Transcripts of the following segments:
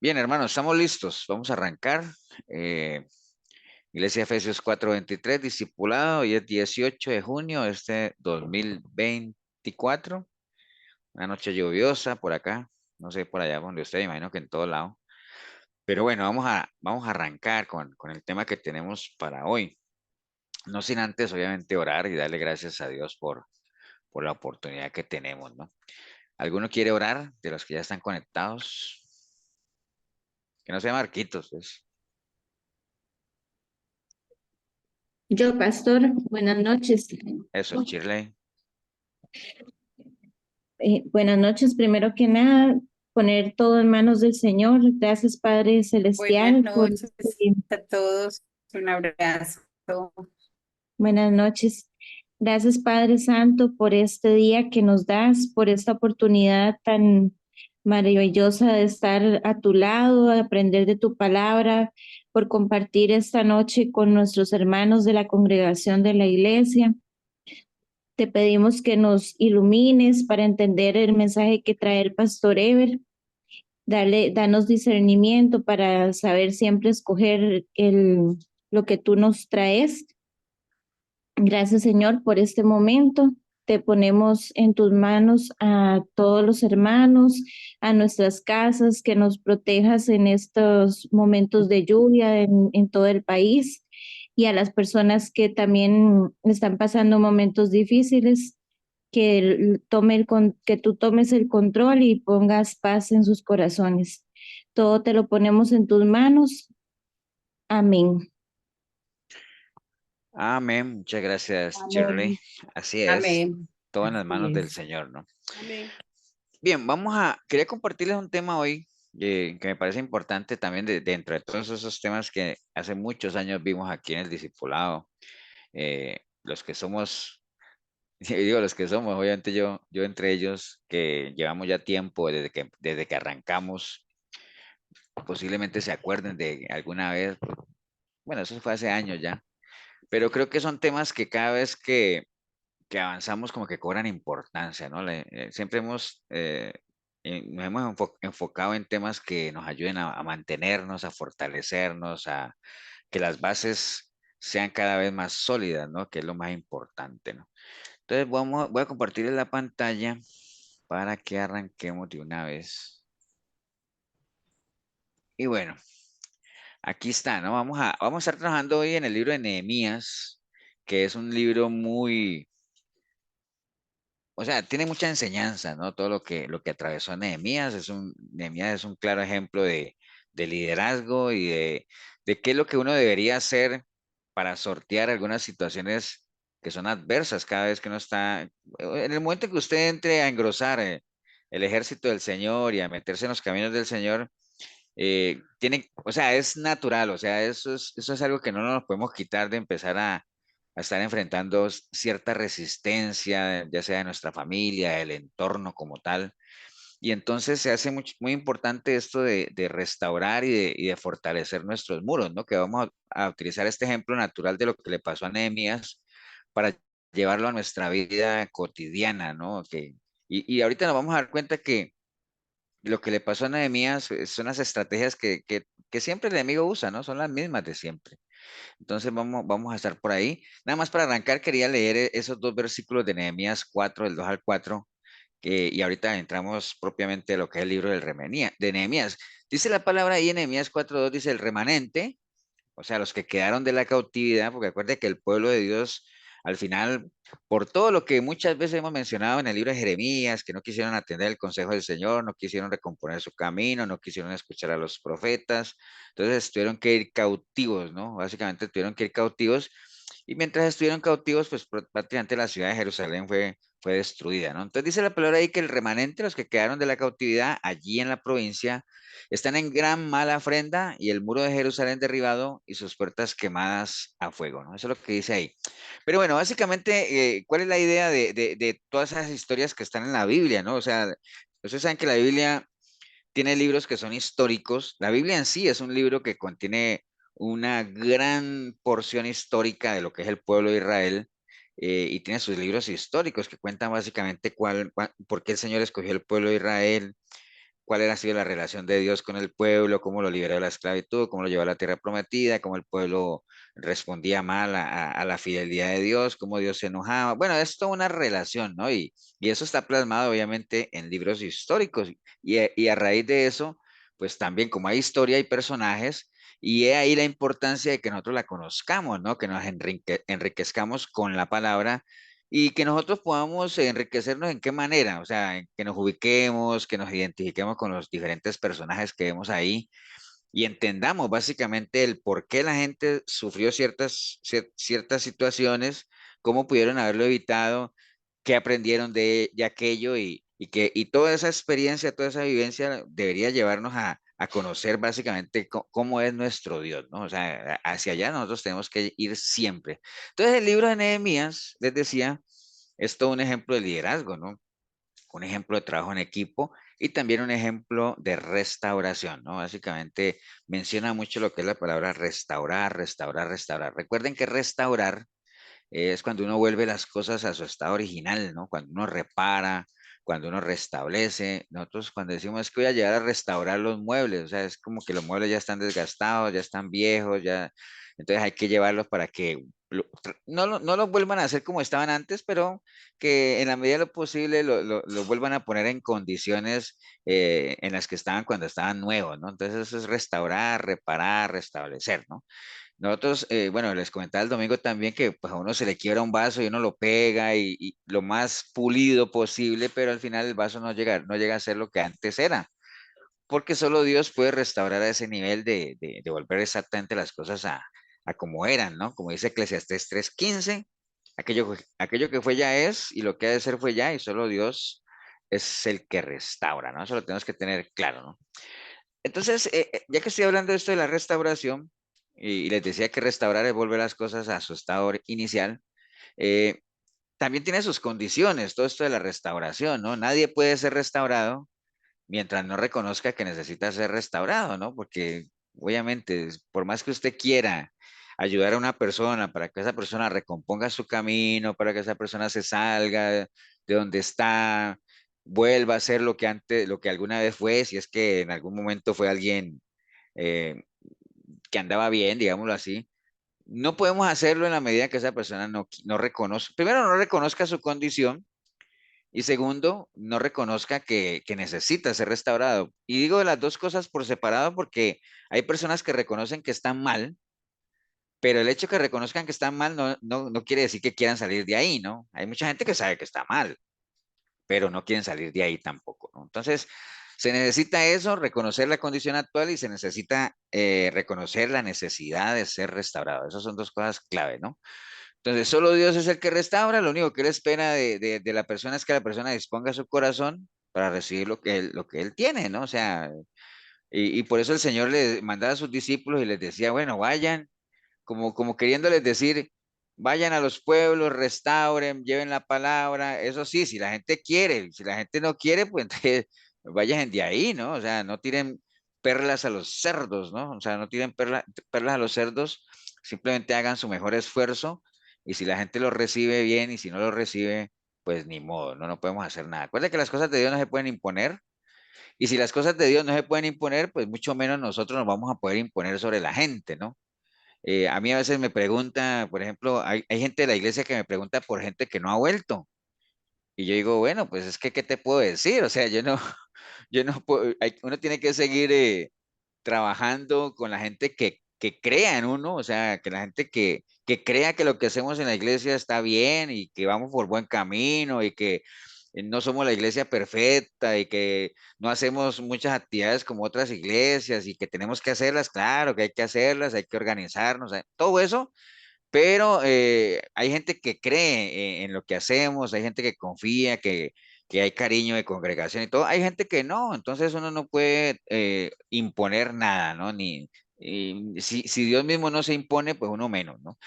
Bien, hermanos, estamos listos. Vamos a arrancar. Eh, Iglesia Efesios 4:23, discipulado. Hoy es 18 de junio de este 2024. Una noche lluviosa por acá. No sé por allá donde usted, imagino que en todo lado. Pero bueno, vamos a arrancar con el tema que tenemos para hoy. No sin antes, obviamente, orar y darle gracias a Dios por la oportunidad que tenemos, ¿no? ¿Alguno quiere orar de los que ya están conectados? Que no sea Marquitos, pues. Yo, pastor, buenas noches. Eso, Shirley. Buenas noches, primero que nada, poner todo en manos del Señor. Gracias, Padre Buenas Celestial, por noches a todos. Un abrazo. buenas noches. Gracias, Padre Santo, por este día que nos das, por esta oportunidad tan maravillosa de estar a tu lado, de aprender de tu palabra, por compartir esta noche con nuestros hermanos de la congregación de la iglesia. Te pedimos que nos ilumines para entender el mensaje que trae el pastor Ever. Danos discernimiento para saber siempre escoger lo que tú nos traes. Gracias, Señor, por este momento. Te ponemos en tus manos a todos los hermanos, a nuestras casas, que nos protejas en estos momentos de lluvia en todo el país y a las personas que también están pasando momentos difíciles, que tú tomes el control y pongas paz en sus corazones. Todo te lo ponemos en tus manos. Amén. Amén. Muchas gracias, Shirley. Amén. Así es. Amén. Todo en las Así manos del es. Señor, ¿no? Amén. Bien, quería compartirles un tema hoy que me parece importante también dentro de todos esos temas que hace muchos años vimos aquí en el discipulado. Los que somos, digo los que somos, obviamente yo entre ellos, que llevamos ya tiempo desde que arrancamos, posiblemente se acuerden de alguna vez, bueno, eso fue hace años ya, pero creo que son temas que cada vez que avanzamos como que cobran importancia, ¿no? Siempre nos hemos enfocado en temas que nos ayuden a mantenernos, a fortalecernos, a que las bases sean cada vez más sólidas, ¿no? Que es lo más importante, ¿no? Entonces voy a compartir la pantalla para que arranquemos de una vez. Y bueno, aquí está, ¿no? Vamos a estar trabajando hoy en el libro de Nehemías, que es un libro muy, o sea, tiene mucha enseñanza, ¿no? Todo lo que atravesó Nehemías Nehemías es un claro ejemplo de liderazgo y de qué es lo que uno debería hacer para sortear algunas situaciones que son adversas cada vez que uno está, en el momento que usted entre a engrosar el ejército del Señor y a meterse en los caminos del Señor, o sea, es natural, o sea, eso es algo que no nos podemos quitar de empezar a estar enfrentando cierta resistencia, ya sea de nuestra familia, del entorno como tal. Y entonces se hace muy importante esto de restaurar y de fortalecer nuestros muros, ¿no? Que vamos a utilizar este ejemplo natural de lo que le pasó a Nehemías para llevarlo a nuestra vida cotidiana, ¿no? Y ahorita nos vamos a dar cuenta que lo que le pasó a Nehemías son las estrategias que siempre el enemigo usa, ¿no? Son las mismas de siempre. Entonces vamos a estar por ahí. Nada más para arrancar, quería leer esos dos versículos de Nehemías 4, del 2 al 4, y ahorita entramos propiamente a lo que es el libro de Nehemías. Dice la palabra ahí en Nehemías 4:2, dice el remanente, o sea, los que quedaron de la cautividad, porque acuerde que el pueblo de Dios, al final, por todo lo que muchas veces hemos mencionado en el libro de Jeremías, que no quisieron atender el consejo del Señor, no quisieron recomponer su camino, no quisieron escuchar a los profetas, entonces tuvieron que ir cautivos, ¿no? Básicamente tuvieron que ir cautivos, y mientras estuvieron cautivos, pues prácticamente la ciudad de Jerusalén fue destruida, ¿no? Entonces dice la palabra ahí que el remanente, los que quedaron de la cautividad allí en la provincia, están en gran mala afrenta y el muro de Jerusalén derribado y sus puertas quemadas a fuego, ¿no? Eso es lo que dice ahí. Pero bueno, básicamente, ¿cuál es la idea de todas esas historias que están en la Biblia, ¿no? O sea, ustedes saben que la Biblia tiene libros que son históricos. La Biblia en sí es un libro que contiene una gran porción histórica de lo que es el pueblo de Israel. Y tiene sus libros históricos que cuentan básicamente por qué el Señor escogió el pueblo de Israel, cuál era sido la relación de Dios con el pueblo, cómo lo liberó de la esclavitud, cómo lo llevó a la tierra prometida, cómo el pueblo respondía mal a la fidelidad de Dios, cómo Dios se enojaba. Bueno, es toda una relación, ¿no? Y eso está plasmado obviamente en libros históricos. Y a raíz de eso, pues también como hay historia y personajes, y he ahí la importancia de que nosotros la conozcamos, ¿no? Que nos enriquezcamos con la palabra y que nosotros podamos enriquecernos en qué manera, o sea, en que nos ubiquemos, que nos identifiquemos con los diferentes personajes que vemos ahí y entendamos básicamente el por qué la gente sufrió ciertas situaciones, cómo pudieron haberlo evitado, qué aprendieron de aquello y toda esa experiencia, toda esa vivencia debería llevarnos a conocer básicamente cómo es nuestro Dios, ¿no? O sea, hacia allá nosotros tenemos que ir siempre. Entonces el libro de Nehemías, les decía, es todo un ejemplo de liderazgo, ¿no? Un ejemplo de trabajo en equipo y también un ejemplo de restauración, ¿no? Básicamente menciona mucho lo que es la palabra restaurar, restaurar, restaurar. Recuerden que restaurar es cuando uno vuelve las cosas a su estado original, ¿no? Cuando uno repara, cuando uno restablece. Nosotros cuando decimos es que voy a llegar a restaurar los muebles, o sea, es como que los muebles ya están desgastados, ya están viejos, ya, entonces hay que llevarlos para que no los vuelvan a hacer como estaban antes, pero que en la medida de lo posible lo vuelvan a poner en condiciones en las que estaban cuando estaban nuevos, ¿no? Entonces eso es restaurar, reparar, restablecer, ¿no? Nosotros, bueno, les comentaba el domingo también que pues a uno se le quiebra un vaso y uno lo pega y lo más pulido posible, pero al final el vaso no llega a ser lo que antes era, porque solo Dios puede restaurar a ese nivel de volver exactamente las cosas a como eran, ¿no? Como dice Eclesiastés 3:15, aquello que fue ya es y lo que ha de ser fue ya y solo Dios es el que restaura, ¿no? Eso lo tenemos que tener claro, ¿no? Entonces, ya que estoy hablando de esto de la restauración, y les decía que restaurar es volver las cosas a su estado inicial, eh, también tiene sus condiciones, todo esto de la restauración, ¿no? Nadie puede ser restaurado mientras no reconozca que necesita ser restaurado, ¿no? Porque obviamente, por más que usted quiera ayudar a una persona para que esa persona recomponga su camino, para que esa persona se salga de donde está, vuelva a ser lo que antes, lo que alguna vez fue, si es que en algún momento fue alguien eh, que andaba bien, digámoslo así, no podemos hacerlo en la medida que esa persona no reconozca, primero no reconozca su condición y segundo, no reconozca que necesita ser restaurado. Y digo las dos cosas por separado porque hay personas que reconocen que están mal, pero el hecho que reconozcan que están mal no quiere decir que quieran salir de ahí, ¿no? Hay mucha gente que sabe que está mal, pero no quieren salir de ahí tampoco, ¿no? Entonces, se necesita eso, reconocer la condición actual y se necesita reconocer la necesidad de ser restaurado. Esas son dos cosas clave, ¿no? Entonces, solo Dios es el que restaura, lo único que Él espera de la persona es que la persona disponga su corazón para recibir lo que él tiene, ¿no? O sea, y por eso el Señor le mandaba a sus discípulos y les decía, bueno, vayan, como queriéndoles decir, vayan a los pueblos, restauren, lleven la palabra, eso sí, si la gente quiere, si la gente no quiere, pues entonces vayan de ahí, ¿no? O sea, no tiren perlas a los cerdos, ¿no? O sea, no tiren perlas a los cerdos, simplemente hagan su mejor esfuerzo y si la gente lo recibe bien y si no lo recibe, pues ni modo, no podemos hacer nada. Acuérdense que las cosas de Dios no se pueden imponer y si las cosas de Dios no se pueden imponer, pues mucho menos nosotros nos vamos a poder imponer sobre la gente, ¿no? A mí a veces me pregunta, por ejemplo, hay gente de la iglesia que me pregunta por gente que no ha vuelto. Y yo digo, bueno, pues es que, ¿qué te puedo decir? O sea, yo no, yo no puedo, uno tiene que seguir trabajando con la gente que crea en uno, o sea, que la gente que crea que lo que hacemos en la iglesia está bien y que vamos por buen camino y que no somos la iglesia perfecta y que no hacemos muchas actividades como otras iglesias y que tenemos que hacerlas, claro que hay que hacerlas, hay que organizarnos, todo eso, pero hay gente que cree en lo que hacemos, hay gente que confía, que hay cariño de congregación y todo, hay gente que no, entonces uno no puede imponer nada, ¿no? Y si Dios mismo no se impone, pues uno menos, ¿no?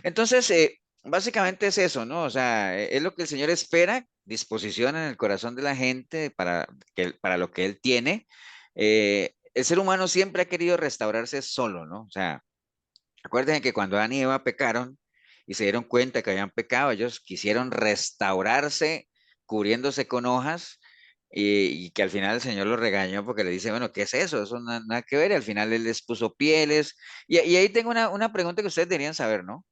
Entonces, básicamente es eso, ¿no? O sea, es lo que el Señor espera, disposición en el corazón de la gente para lo que Él tiene. El ser humano siempre ha querido restaurarse solo, ¿no? O sea, acuérdense que cuando Adán y Eva pecaron y se dieron cuenta que habían pecado, ellos quisieron restaurarse cubriéndose con hojas y que al final el Señor lo regañó porque le dice, bueno, ¿qué es eso? Eso nada que ver. Y al final él les puso pieles. Y ahí tengo una pregunta que ustedes deberían saber, ¿no?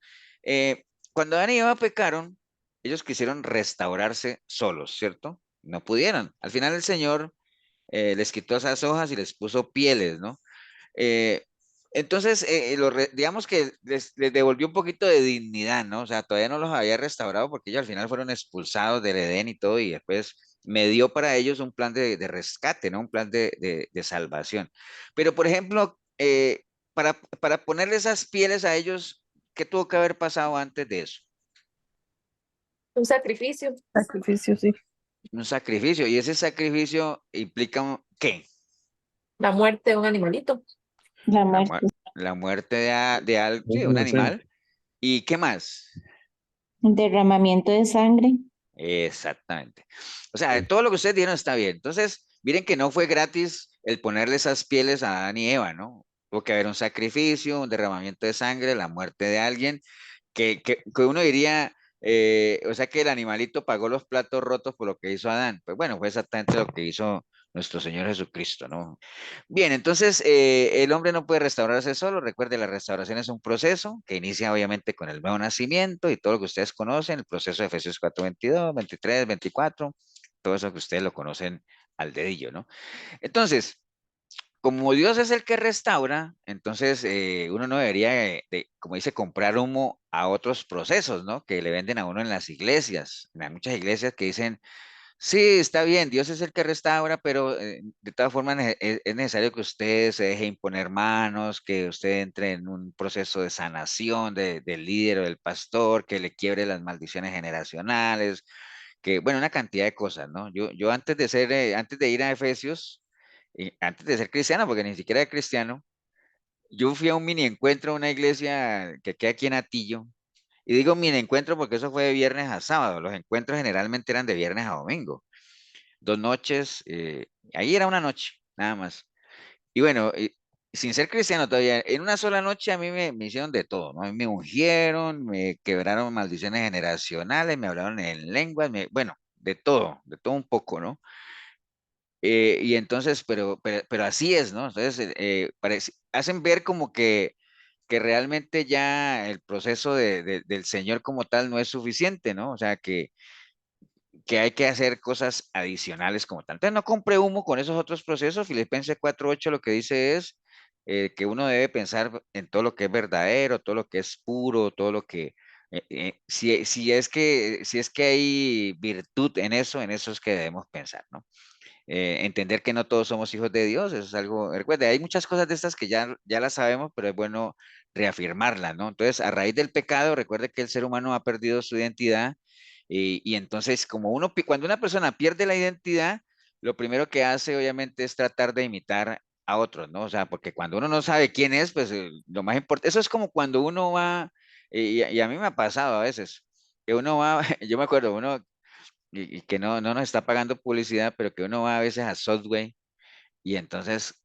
Cuando Adán y Eva pecaron, ellos quisieron restaurarse solos, ¿cierto? No pudieron. Al final el Señor les quitó esas hojas y les puso pieles, ¿no? Eh, entonces, digamos que les devolvió un poquito de dignidad, ¿no? O sea, todavía no los había restaurado porque ellos al final fueron expulsados del Edén y todo, y después me dio para ellos un plan de rescate, ¿no? Un plan de salvación. Pero, por ejemplo, para ponerle esas pieles a ellos, ¿qué tuvo que haber pasado antes de eso? Un sacrificio. Sacrificio, sí. Un sacrificio, y ese sacrificio implica ¿qué? La muerte de un animalito. La La, muerte, la muerte de sí, un Inocente. animal. ¿Y qué más? derramamiento de sangre. Exactamente. O sea, todo lo que ustedes dijeron está bien. Entonces, miren que no fue gratis el ponerle esas pieles a Adán y Eva, ¿no? Tuvo que haber un sacrificio, un derramamiento de sangre, la muerte de alguien, que uno diría, o sea, que el animalito pagó los platos rotos por lo que hizo Adán. Pues bueno, fue exactamente lo que hizo nuestro Señor Jesucristo, ¿no? Bien, entonces el hombre no puede restaurarse solo. Recuerde, la restauración es un proceso que inicia obviamente con el nuevo nacimiento y todo lo que ustedes conocen, el proceso de Efesios 4, 22, 23, 24, todo eso que ustedes lo conocen al dedillo, ¿no? Entonces, como Dios es el que restaura, entonces uno no debería, como dice, comprar humo a otros procesos, ¿no? Que le venden a uno en las iglesias. Hay muchas iglesias que dicen, sí, está bien, Dios es el que restaura, pero de todas formas es necesario que usted se deje imponer manos, que usted entre en un proceso de sanación del líder o del pastor, que le quiebre las maldiciones generacionales, que, bueno, una cantidad de cosas, ¿no? Yo antes de ser, antes de ir a Efesios, y antes de ser cristiano, porque ni siquiera era cristiano, yo fui a un mini encuentro a una iglesia que queda aquí en Atillo, y digo mini encuentro porque eso fue de viernes a sábado, los encuentros generalmente eran de viernes a domingo, 2 noches, ahí era una noche, nada más. Y bueno, sin ser cristiano todavía, en una sola noche a mí me hicieron de todo, ¿no? A mí me ungieron, me quebraron maldiciones generacionales, me hablaron en lenguas, bueno, de todo un poco, ¿no? Y entonces, pero así es, ¿no? Entonces, hacen ver como que realmente ya el proceso del Señor como tal no es suficiente, ¿no? O sea, que hay que hacer cosas adicionales como tal. Entonces, no compre humo con esos otros procesos. Filipenses 4:8 lo que dice es que uno debe pensar en todo lo que es verdadero, todo lo que es puro, todo lo que... si es que hay virtud en eso es que debemos pensar, ¿no? Entender que no todos somos hijos de Dios, eso es algo, recuerde, hay muchas cosas de estas que ya las sabemos, pero es bueno reafirmarlas, ¿no? Entonces, a raíz del pecado, recuerde que el ser humano ha perdido su identidad y entonces, como cuando una persona pierde la identidad, lo primero que hace, obviamente, es tratar de imitar a otros, ¿no? O sea, porque cuando uno no sabe quién es, pues lo más importante, eso es como cuando uno va, y a mí me ha pasado a veces, que uno va, yo me acuerdo, uno y que no nos está pagando publicidad, pero que uno va a veces a Subway y entonces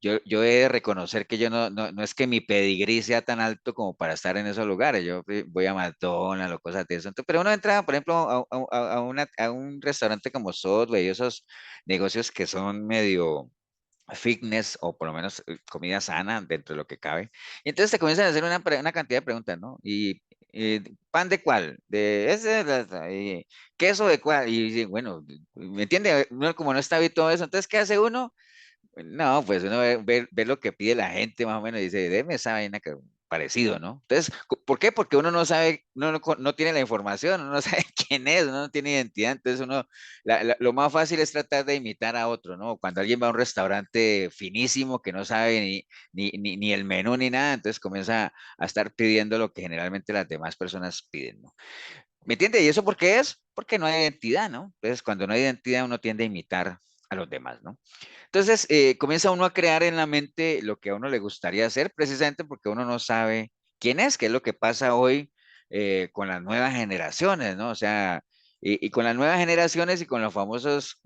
yo he de reconocer que yo no es que mi pedigrí sea tan alto como para estar en esos lugares. Yo voy a McDonald's o cosas de eso. Pero uno entra, por ejemplo, a un restaurante como Subway y esos negocios que son medio fitness o por lo menos comida sana dentro de lo que cabe. Y entonces te comienzan a hacer una cantidad de preguntas, ¿no? Y, ¿pan de cuál? De ese, queso de cuál. Y bueno, ¿me entiende? Uno como no está habituado a eso, entonces, ¿qué hace uno? No, pues uno ve lo que pide la gente más o menos y dice, deme esa vaina que parecido, ¿no? Entonces, ¿por qué? Porque uno no sabe, no tiene la información, uno no sabe quién es, uno no tiene identidad, entonces lo más fácil es tratar de imitar a otro, ¿no? Cuando alguien va a un restaurante finísimo que no sabe ni el menú ni nada, entonces comienza a estar pidiendo lo que generalmente las demás personas piden, ¿no? ¿Me entiende? ¿Y eso por qué es? Porque no hay identidad, ¿no? Entonces, cuando no hay identidad, uno tiende a imitar a los demás, ¿no? Entonces, comienza uno a crear en la mente lo que a uno le gustaría hacer, precisamente porque uno no sabe quién es, qué es lo que pasa hoy con las nuevas generaciones, ¿no? O sea, Y con las nuevas generaciones y con los famosos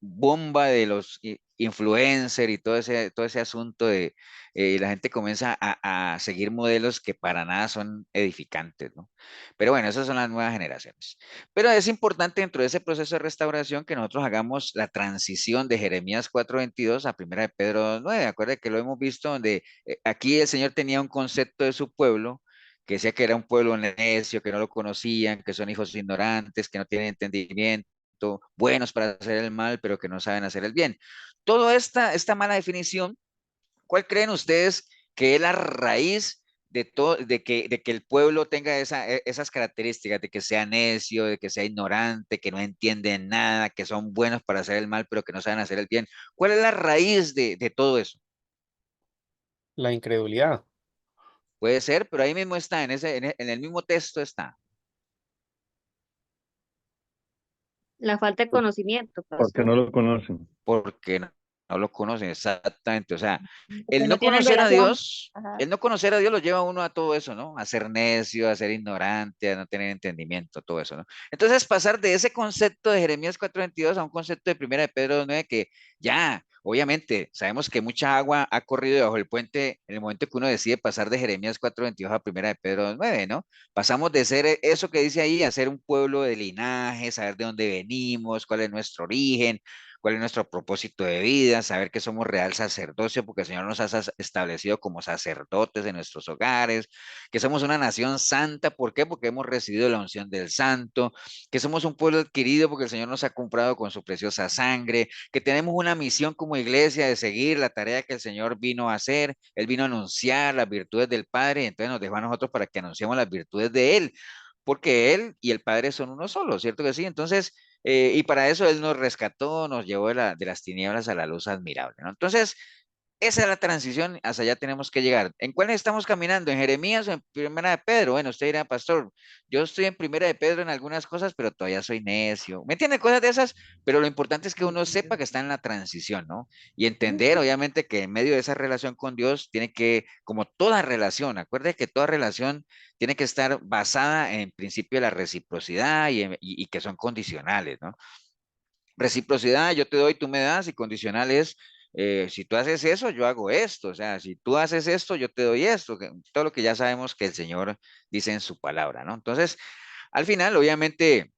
bomba de los influencers y todo ese asunto de la gente comienza a seguir modelos que para nada son edificantes, ¿no? Pero bueno, esas son las nuevas generaciones. Pero es importante dentro de ese proceso de restauración que nosotros hagamos la transición de Jeremías 4:22 a Primera de Pedro 9. Acuérdense que lo hemos visto donde aquí el Señor tenía un concepto de su pueblo que decía que era un pueblo necio, que no lo conocían, que son hijos ignorantes, que no tienen entendimiento, buenos para hacer el mal, pero que no saben hacer el bien. Toda esta mala definición, ¿cuál creen ustedes que es la raíz de todo, de que el pueblo tenga esas características, de que sea necio, de que sea ignorante, que no entiende nada, que son buenos para hacer el mal, pero que no saben hacer el bien? ¿Cuál es la raíz de todo eso? La incredulidad. Puede ser, pero ahí mismo está, en el mismo texto está. La falta de conocimiento, Porque pastor. no lo conocen. Porque no lo conocen exactamente. O sea, Porque el no no tienen conocer a relación. Dios, Ajá. el no conocer a Dios lo lleva a uno a todo eso, ¿no? A ser necio, a ser ignorante, a no tener entendimiento, todo eso, ¿no? Entonces, pasar de ese concepto de Jeremías 4:22 a un concepto de Primera de Pedro 9 que ya, obviamente, sabemos que mucha agua ha corrido debajo del puente en el momento que uno decide pasar de Jeremías 4:22 a Primera de Pedro 9, ¿no? Pasamos de ser eso que dice ahí a ser un pueblo de linaje, saber de dónde venimos, cuál es nuestro origen, cuál es nuestro propósito de vida, saber que somos real sacerdocio, porque el Señor nos ha establecido como sacerdotes en nuestros hogares, que somos una nación santa, ¿por qué? Porque hemos recibido la unción del santo, que somos un pueblo adquirido porque el Señor nos ha comprado con su preciosa sangre, que tenemos una misión como iglesia de seguir la tarea que el Señor vino a hacer, Él vino a anunciar las virtudes del Padre, y entonces nos dejó a nosotros para que anunciemos las virtudes de Él, porque Él y el Padre son uno solo, ¿cierto que sí? Entonces, y para eso Él nos rescató, nos llevó de las tinieblas a la luz admirable, ¿no? Entonces, esa es la transición, hacia allá tenemos que llegar. ¿En cuál estamos caminando? ¿En Jeremías o en Primera de Pedro? Bueno, usted dirá, pastor, yo estoy en Primera de Pedro en algunas cosas, pero todavía soy necio. ¿Me entiende? Cosas de esas, pero lo importante es que uno sepa que está en la transición, ¿no? Y entender, obviamente, que en medio de esa relación con Dios tiene que, como toda relación, acuerde que toda relación tiene que estar basada en principio de la reciprocidad y que son condicionales, ¿no? Reciprocidad, yo te doy, tú me das, y condicional es, si tú haces eso, yo hago esto, o sea, si tú haces esto, yo te doy esto, todo lo que ya sabemos que el Señor dice en su palabra, ¿no? Entonces, al final, obviamente,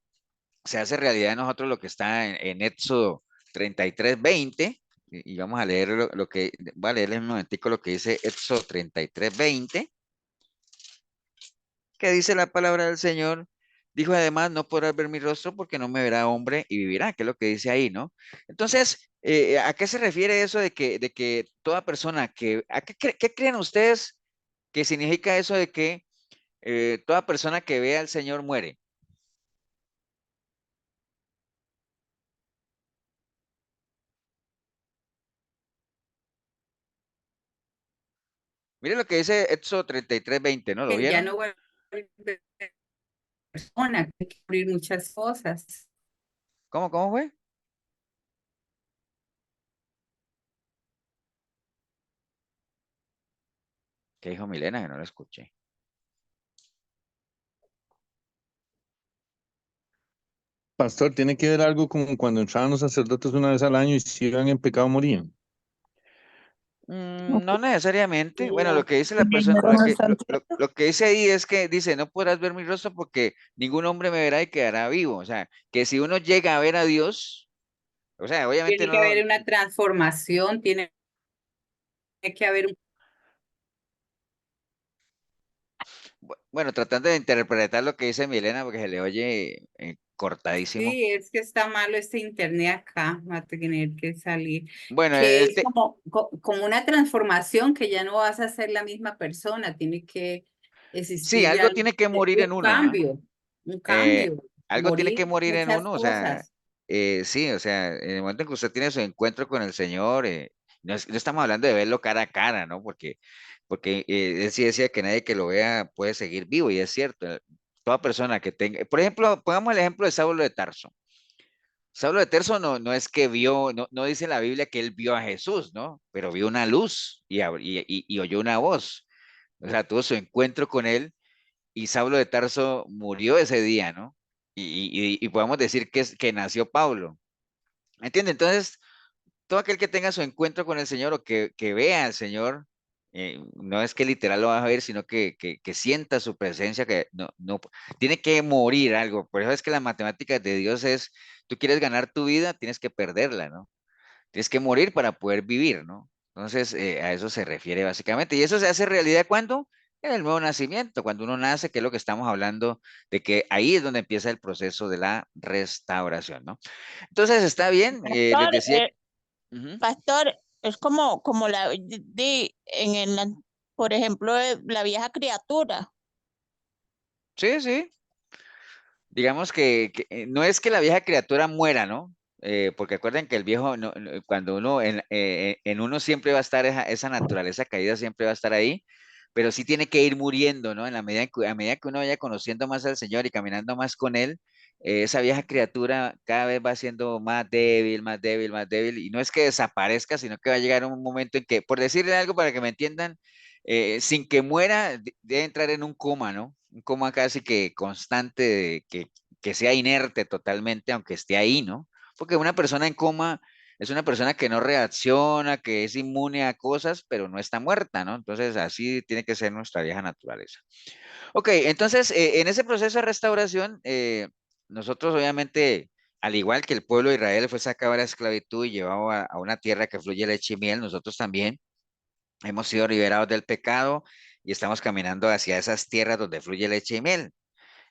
se hace realidad en nosotros lo que está en Éxodo 33:20, y vamos a leer lo que, voy a leerles un momentico lo que dice Éxodo 33:20, que dice la palabra del Señor. Dijo además, no podrás ver mi rostro porque no me verá hombre y vivirá, que es lo que dice ahí, ¿no? Entonces, ¿a qué se refiere eso de que toda persona qué creen ustedes que significa eso de que toda persona que vea al Señor muere? Mire lo que dice Éxodo 33:20, ¿no? ¿Lo Que ya vieron? no vuelve persona, hay que cubrir muchas cosas. ¿Cómo fue? ¿Qué dijo Milena? Que no lo escuché. Pastor, tiene que ver algo como cuando entraban los sacerdotes una vez al año y si iban en pecado morían. No necesariamente. Bueno, lo que dice la persona, Eso no está- lo que dice ahí es que dice, no podrás ver mi rostro porque ningún hombre me verá y quedará vivo. O sea, que si uno llega a ver a Dios, o sea, obviamente Tiene que no, haber una transformación, tiene que haber un... bueno, tratando de interpretar lo que dice Milena porque se le oye cortadísimo. Sí, es que está malo este internet acá, va a tener que salir. Bueno, Que es como una transformación que ya no vas a ser la misma persona, tiene que sí, existir ya algo tiene que morir en uno, ¿ah? un Eh, cambio, algo tiene que morir morir en muchas uno, o sea, cosas. sí, o sea, en el momento en que usted tiene su encuentro con el Señor, no estamos hablando de verlo cara a cara, ¿no? Porque él sí decía que nadie que lo vea puede seguir vivo, y es cierto, toda persona que tenga, por ejemplo, pongamos el ejemplo de Saulo de Tarso. Saulo de Tarso no es que vio, no dice la Biblia que él vio a Jesús, ¿no? Pero vio una luz y oyó una voz, o sea, tuvo su encuentro con él, y Saulo de Tarso murió ese día, ¿no? y podemos decir que nació Pablo. ¿Entiende? Entonces, todo aquel que tenga su encuentro con el Señor o que vea al Señor, no es que literal lo va a ver, sino que sienta su presencia, que no, tiene que morir algo. Por eso es que la matemática de Dios es, tú quieres ganar tu vida, tienes que perderla, ¿no? Tienes que morir para poder vivir, ¿no? Entonces, a eso se refiere básicamente. Y eso se hace realidad cuando en el nuevo nacimiento, cuando uno nace, que es lo que estamos hablando, de que ahí es donde empieza el proceso de la restauración, ¿no? Entonces, está bien, les Pastor, decía. Ujú. pastor, es como por ejemplo, la vieja criatura. Sí, sí. Digamos que no es que la vieja criatura muera, ¿no? Porque acuerden que el viejo, cuando uno, en uno siempre va a estar esa naturaleza caída, siempre va a estar ahí, pero sí tiene que ir muriendo, ¿no? En la medida a medida que uno vaya conociendo más al Señor y caminando más con Él, esa vieja criatura cada vez va siendo más débil, más débil, más débil, y no es que desaparezca, sino que va a llegar un momento en que, por decirle algo para que me entiendan, sin que muera, debe entrar en un coma, ¿no? Un coma casi que constante, que sea inerte totalmente, aunque esté ahí, ¿no? Porque una persona en coma es una persona que no reacciona, que es inmune a cosas, pero no está muerta, ¿no? Entonces, así tiene que ser nuestra vieja naturaleza. Ok, entonces, en ese proceso de restauración, nosotros obviamente, al igual que el pueblo de Israel fue sacado de la esclavitud y llevado a una tierra que fluye leche y miel, nosotros también hemos sido liberados del pecado y estamos caminando hacia esas tierras donde fluye leche y miel.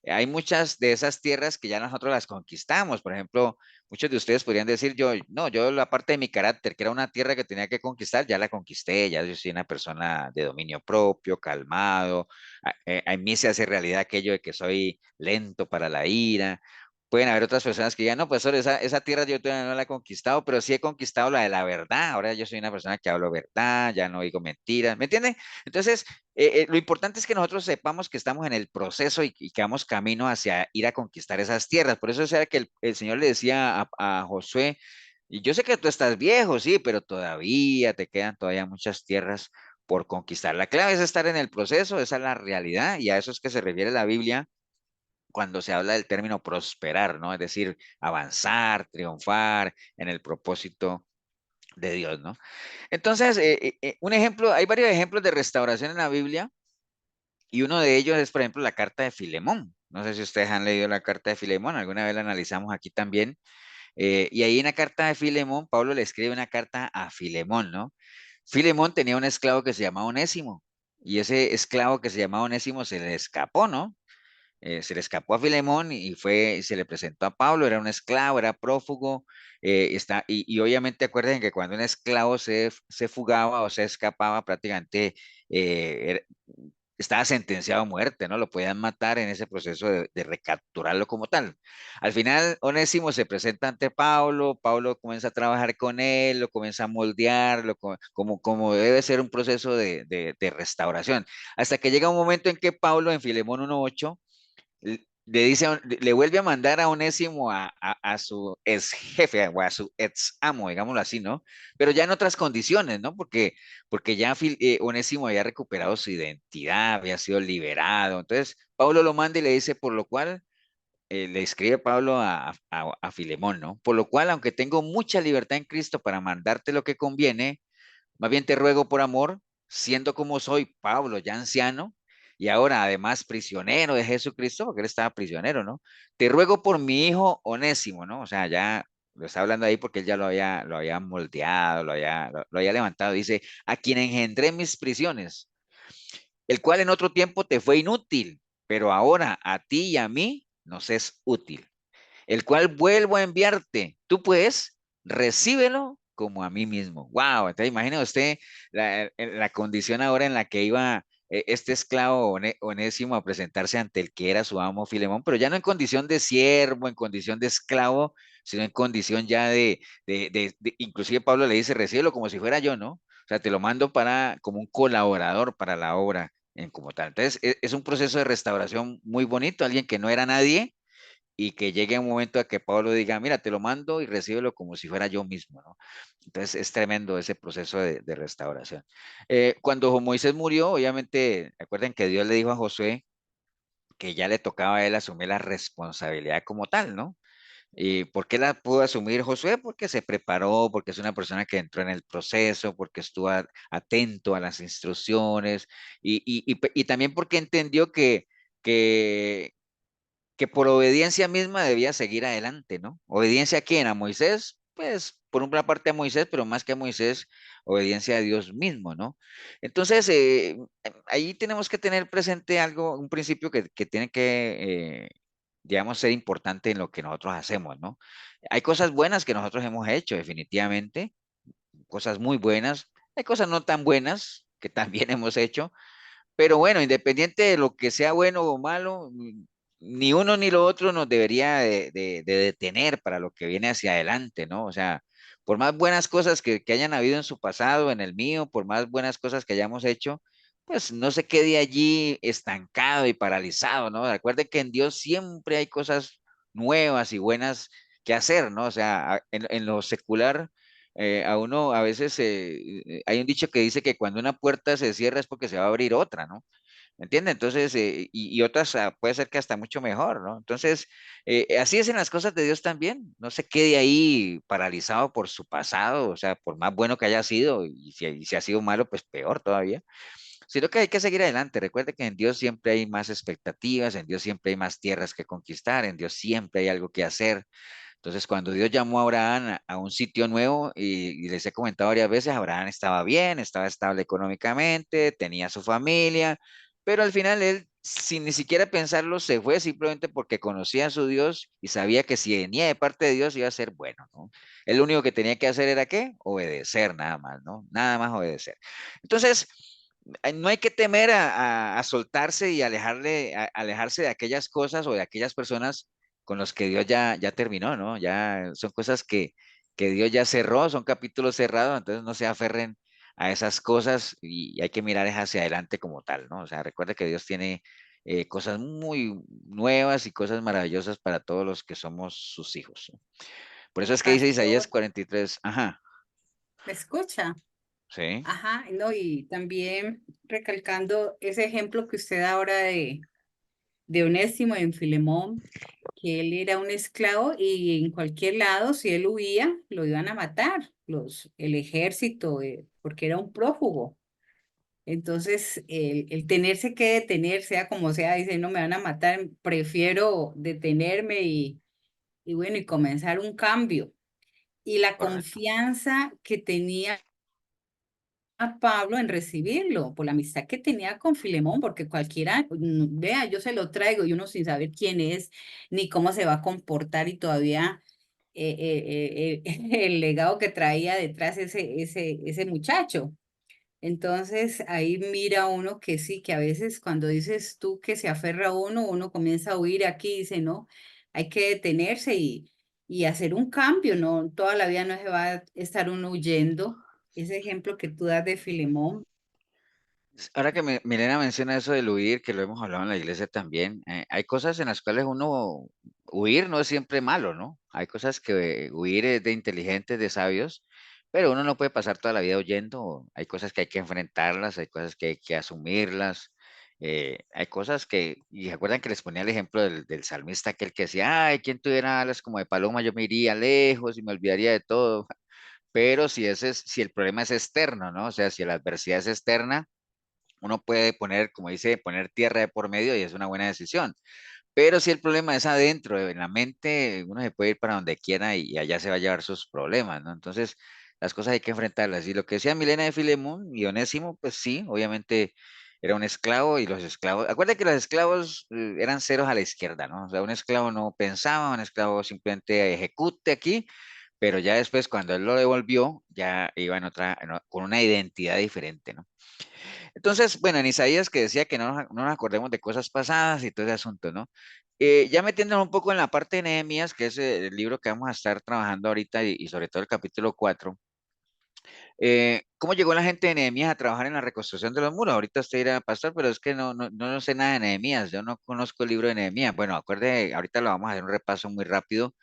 Hay muchas de esas tierras que ya nosotros las conquistamos. Por ejemplo, muchos de ustedes podrían decir, yo, no, yo la parte de mi carácter, que era una tierra que tenía que conquistar, ya la conquisté, ya yo soy una persona de dominio propio, calmado. En mí se hace realidad aquello de que soy lento para la ira. Pueden haber otras personas que digan, no, pues solo esa tierra yo todavía no la he conquistado, pero sí he conquistado la de la verdad. Ahora yo soy una persona que hablo verdad, ya no digo mentiras, ¿me entienden? Entonces, lo importante es que nosotros sepamos que estamos en el proceso y que vamos camino hacia ir a conquistar esas tierras. Por eso era que el Señor le decía a Josué, y yo sé que tú estás viejo, sí, pero todavía te quedan todavía muchas tierras por conquistar. La clave es estar en el proceso, esa es la realidad, y a eso es que se refiere la Biblia cuando se habla del término prosperar, ¿no? Es decir, avanzar, triunfar en el propósito de Dios, ¿no? Entonces, un ejemplo, hay varios ejemplos de restauración en la Biblia y uno de ellos es, por ejemplo, la carta de Filemón. No sé si ustedes han leído la carta de Filemón, alguna vez la analizamos aquí también. Y ahí en la carta de Filemón, Pablo le escribe una carta a Filemón, ¿no? Filemón tenía un esclavo que se llamaba Onésimo y ese esclavo que se llamaba Onésimo se le escapó, ¿no? Se le escapó a Filemón y se le presentó a Pablo, era un esclavo, era prófugo, y obviamente acuérdense que cuando un esclavo se fugaba o se escapaba, prácticamente estaba sentenciado a muerte, ¿no? Lo podían matar en ese proceso de recapturarlo como tal. Al final, Onésimo se presenta ante Pablo, Pablo comienza a trabajar con él, lo comienza a moldear, como debe ser un proceso de restauración, hasta que llega un momento en que Pablo en Filemón 1:8 le dice, le vuelve a mandar a Onésimo a su ex jefe o a su ex amo, digámoslo así, ¿no? Pero ya en otras condiciones, ¿no? Porque ya Onésimo había recuperado su identidad, había sido liberado. Entonces, Pablo lo manda y le dice, por lo cual, le escribe Pablo a Filemón, ¿no? Por lo cual, aunque tengo mucha libertad en Cristo para mandarte lo que conviene, más bien te ruego por amor, siendo como soy Pablo, ya anciano, y ahora además prisionero de Jesucristo, porque él estaba prisionero, ¿no? Te ruego por mi hijo Onésimo, ¿no? O sea, ya lo está hablando ahí porque él ya lo había moldeado, lo había levantado. Dice, a quien engendré mis prisiones, el cual en otro tiempo te fue inútil, pero ahora a ti y a mí nos es útil, el cual vuelvo a enviarte. Tú pues, recíbelo como a mí mismo. Wow, entonces imagine usted la condición ahora en la que iba este esclavo Onésimo a presentarse ante el que era su amo Filemón, pero ya no en condición de siervo, en condición de esclavo, sino en condición ya inclusive Pablo le dice, recíbelo como si fuera yo, ¿no? O sea, te lo mando como un colaborador para la obra en como tal. Entonces, es un proceso de restauración muy bonito, alguien que no era nadie, y que llegue un momento a que Pablo diga, mira, te lo mando y recíbelo como si fuera yo mismo, ¿no? Entonces es tremendo ese proceso de restauración. Cuando Moisés murió, obviamente, recuerden que Dios le dijo a Josué que ya le tocaba a él asumir la responsabilidad como tal, ¿no? ¿Y por qué la pudo asumir Josué? Porque se preparó, porque es una persona que entró en el proceso, porque estuvo atento a las instrucciones y también porque entendió que, que por obediencia misma debía seguir adelante, ¿no? ¿Obediencia a quién? ¿A Moisés? Pues por una parte a Moisés, pero más que a Moisés, obediencia a Dios mismo, ¿no? Entonces, ahí tenemos que tener presente algo, un principio que tiene que, digamos, ser importante en lo que nosotros hacemos, ¿no? Hay cosas buenas que nosotros hemos hecho, definitivamente, cosas muy buenas, hay cosas no tan buenas que también hemos hecho, pero bueno, independiente de lo que sea bueno o malo, ni uno ni lo otro nos debería de detener para lo que viene hacia adelante, ¿no? O sea, por más buenas cosas que hayan habido en su pasado, en el mío, por más buenas cosas que hayamos hecho, pues no se quede allí estancado y paralizado, ¿no? Recuerde que en Dios siempre hay cosas nuevas y buenas que hacer, ¿no? O sea, en lo secular a uno a veces hay un dicho que dice que cuando una puerta se cierra es porque se va a abrir otra, ¿no? ¿Me entiende? Entonces, y otras puede ser que hasta mucho mejor, ¿no? Entonces, así es en las cosas de Dios también. No se quede ahí paralizado por su pasado, o sea, por más bueno que haya sido, y si ha sido malo, pues peor todavía. Sino que hay que seguir adelante. Recuerde que en Dios siempre hay más expectativas, en Dios siempre hay más tierras que conquistar, en Dios siempre hay algo que hacer. Entonces, cuando Dios llamó a Abraham a un sitio nuevo, y les he comentado varias veces, Abraham estaba bien, estaba estable económicamente, tenía su familia, pero al final él, sin ni siquiera pensarlo, se fue simplemente porque conocía a su Dios y sabía que si venía de parte de Dios iba a ser bueno, ¿no? Él lo único que tenía que hacer era ¿qué? Obedecer nada más, ¿no? Nada más obedecer. Entonces, no hay que temer a soltarse y alejarse de aquellas cosas o de aquellas personas con los que Dios ya terminó, ¿no? Ya son cosas que Dios ya cerró, son capítulos cerrados, entonces no se aferren a esas cosas y hay que mirar hacia adelante como tal, ¿no? O sea, recuerda que Dios tiene cosas muy nuevas y cosas maravillosas para todos los que somos sus hijos, ¿no? Por eso es que dice Isaías Pastor, 43, ajá, ¿me escucha? sí, Ajá, no, y también recalcando ese ejemplo que usted da ahora de Onésimo en Filemón, que él era un esclavo y en cualquier lado, si él huía, lo iban a matar, el ejército, porque era un prófugo. Entonces, el tenerse que detener, sea como sea, dice, no me van a matar, prefiero detenerme y bueno, y comenzar un cambio. Y la correcto. confianza que tenía a Pablo en recibirlo, por la amistad que tenía con Filemón, porque cualquiera, vea, yo se lo traigo y uno sin saber quién es, ni cómo se va a comportar y todavía el legado que traía detrás ese muchacho. Entonces ahí mira uno que sí, que a veces cuando dices tú que se aferra a uno, uno comienza a huir aquí y dice, no, hay que detenerse y hacer un cambio, ¿no? Toda la vida no se va a estar uno huyendo. Ese ejemplo que tú das de Filemón. Ahora que Milena menciona eso del huir, que lo hemos hablado en la iglesia también, hay cosas en las cuales uno, huir no es siempre malo, ¿no? Hay cosas que huir es de inteligentes, de sabios, pero uno no puede pasar toda la vida huyendo. Hay cosas que hay que enfrentarlas, hay cosas que hay que asumirlas, hay cosas que, y se acuerdan que les ponía el ejemplo del salmista aquel que decía, ay, quien tuviera alas como de paloma, yo me iría lejos y me olvidaría de todo. Pero si el problema es externo, ¿no? O sea, si la adversidad es externa, uno puede poner, como dice, poner tierra de por medio y es una buena decisión. Pero si el problema es adentro, en la mente, uno se puede ir para donde quiera y allá se va a llevar sus problemas, ¿no? Entonces, las cosas hay que enfrentarlas. Y lo que decía Milena de Filemón y Onésimo, pues sí, obviamente era un esclavo y los esclavos, acuérdate que los esclavos eran ceros a la izquierda, ¿no? O sea, un esclavo no pensaba, un esclavo simplemente ejecute aquí, pero ya después cuando él lo devolvió, ya iba con una identidad diferente, ¿no? Entonces, bueno, en Isaías que decía que no nos acordemos de cosas pasadas y todo ese asunto, ¿no? Ya metiéndonos un poco en la parte de Nehemías, que es el libro que vamos a estar trabajando ahorita y sobre todo el capítulo 4. ¿Cómo llegó la gente de Nehemías a trabajar en la reconstrucción de los muros? Ahorita usted dirá, pastor, pero es que no sé nada de Nehemías, yo no conozco el libro de Nehemías. Bueno, acuerde, ahorita lo vamos a hacer un repaso muy rápido,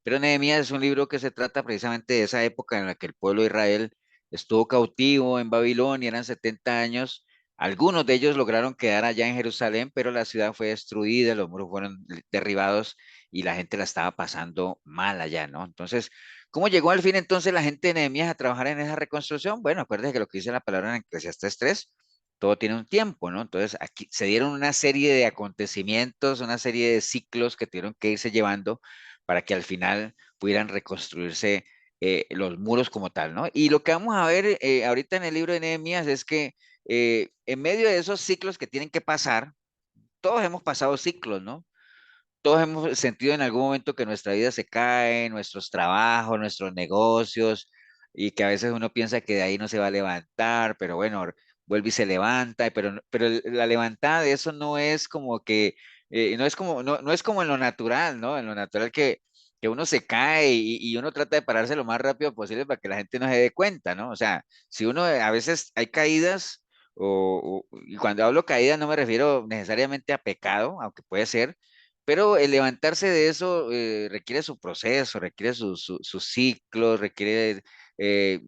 pero Nehemías es un libro que se trata precisamente de esa época en la que el pueblo de Israel estuvo cautivo en Babilonia, eran 70 años Algunos de ellos lograron quedar allá en Jerusalén, pero la ciudad fue destruida, los muros fueron derribados y la gente la estaba pasando mal allá, ¿no? Entonces, ¿cómo llegó al fin entonces la gente de Nehemías a trabajar en esa reconstrucción? Bueno, acuérdense que lo que dice la palabra en Eclesiastés 3, todo tiene un tiempo, ¿no? Entonces, aquí se dieron una serie de acontecimientos, una serie de ciclos que tuvieron que irse llevando para que al final pudieran reconstruirse los muros como tal, ¿no? Y lo que vamos a ver ahorita en el libro de Nehemías es que en medio de esos ciclos que tienen que pasar, todos hemos pasado ciclos, ¿no? Todos hemos sentido en algún momento que nuestra vida se cae, nuestros trabajos, nuestros negocios, y que a veces uno piensa que de ahí no se va a levantar, pero bueno, vuelve y se levanta, pero la levantada de eso no es como que, no es como en lo natural, ¿no? En lo natural que uno se cae y uno trata de pararse lo más rápido posible para que la gente no se dé cuenta, ¿no? O sea, si uno a veces hay caídas, y cuando hablo caídas no me refiero necesariamente a pecado, aunque puede ser, pero el levantarse de eso requiere su proceso, requiere sus ciclos, eh,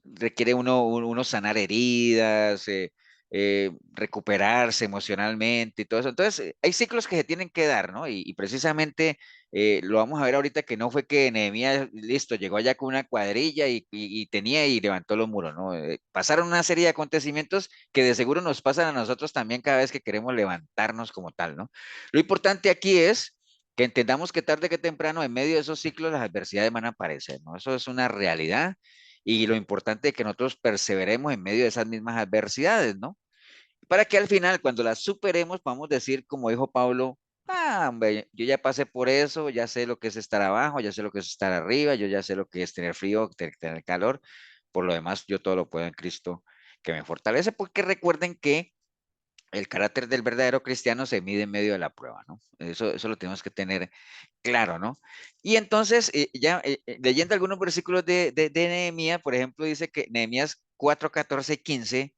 requiere uno sanar heridas, recuperarse emocionalmente y todo eso. Entonces, hay ciclos que se tienen que dar, ¿no? Y precisamente lo vamos a ver ahorita que no fue que Nehemías, listo, llegó allá con una cuadrilla y tenía y levantó los muros, ¿no? Pasaron una serie de acontecimientos que de seguro nos pasan a nosotros también cada vez que queremos levantarnos como tal, ¿no? Lo importante aquí es que entendamos que tarde que temprano, en medio de esos ciclos, las adversidades van a aparecer, ¿no? Eso es una realidad y lo importante es que nosotros perseveremos en medio de esas mismas adversidades, ¿no? Para que al final, cuando las superemos, podamos decir, como dijo Pablo, ah, hombre, yo ya pasé por eso, ya sé lo que es estar abajo, ya sé lo que es estar arriba, yo ya sé lo que es tener frío, tener calor. Por lo demás, yo todo lo puedo en Cristo que me fortalece, porque recuerden que el carácter del verdadero cristiano se mide en medio de la prueba, ¿no? Eso lo tenemos que tener claro, ¿no? Y entonces, leyendo algunos versículos de Nehemías, por ejemplo, dice que Nehemías 4, 14, 15,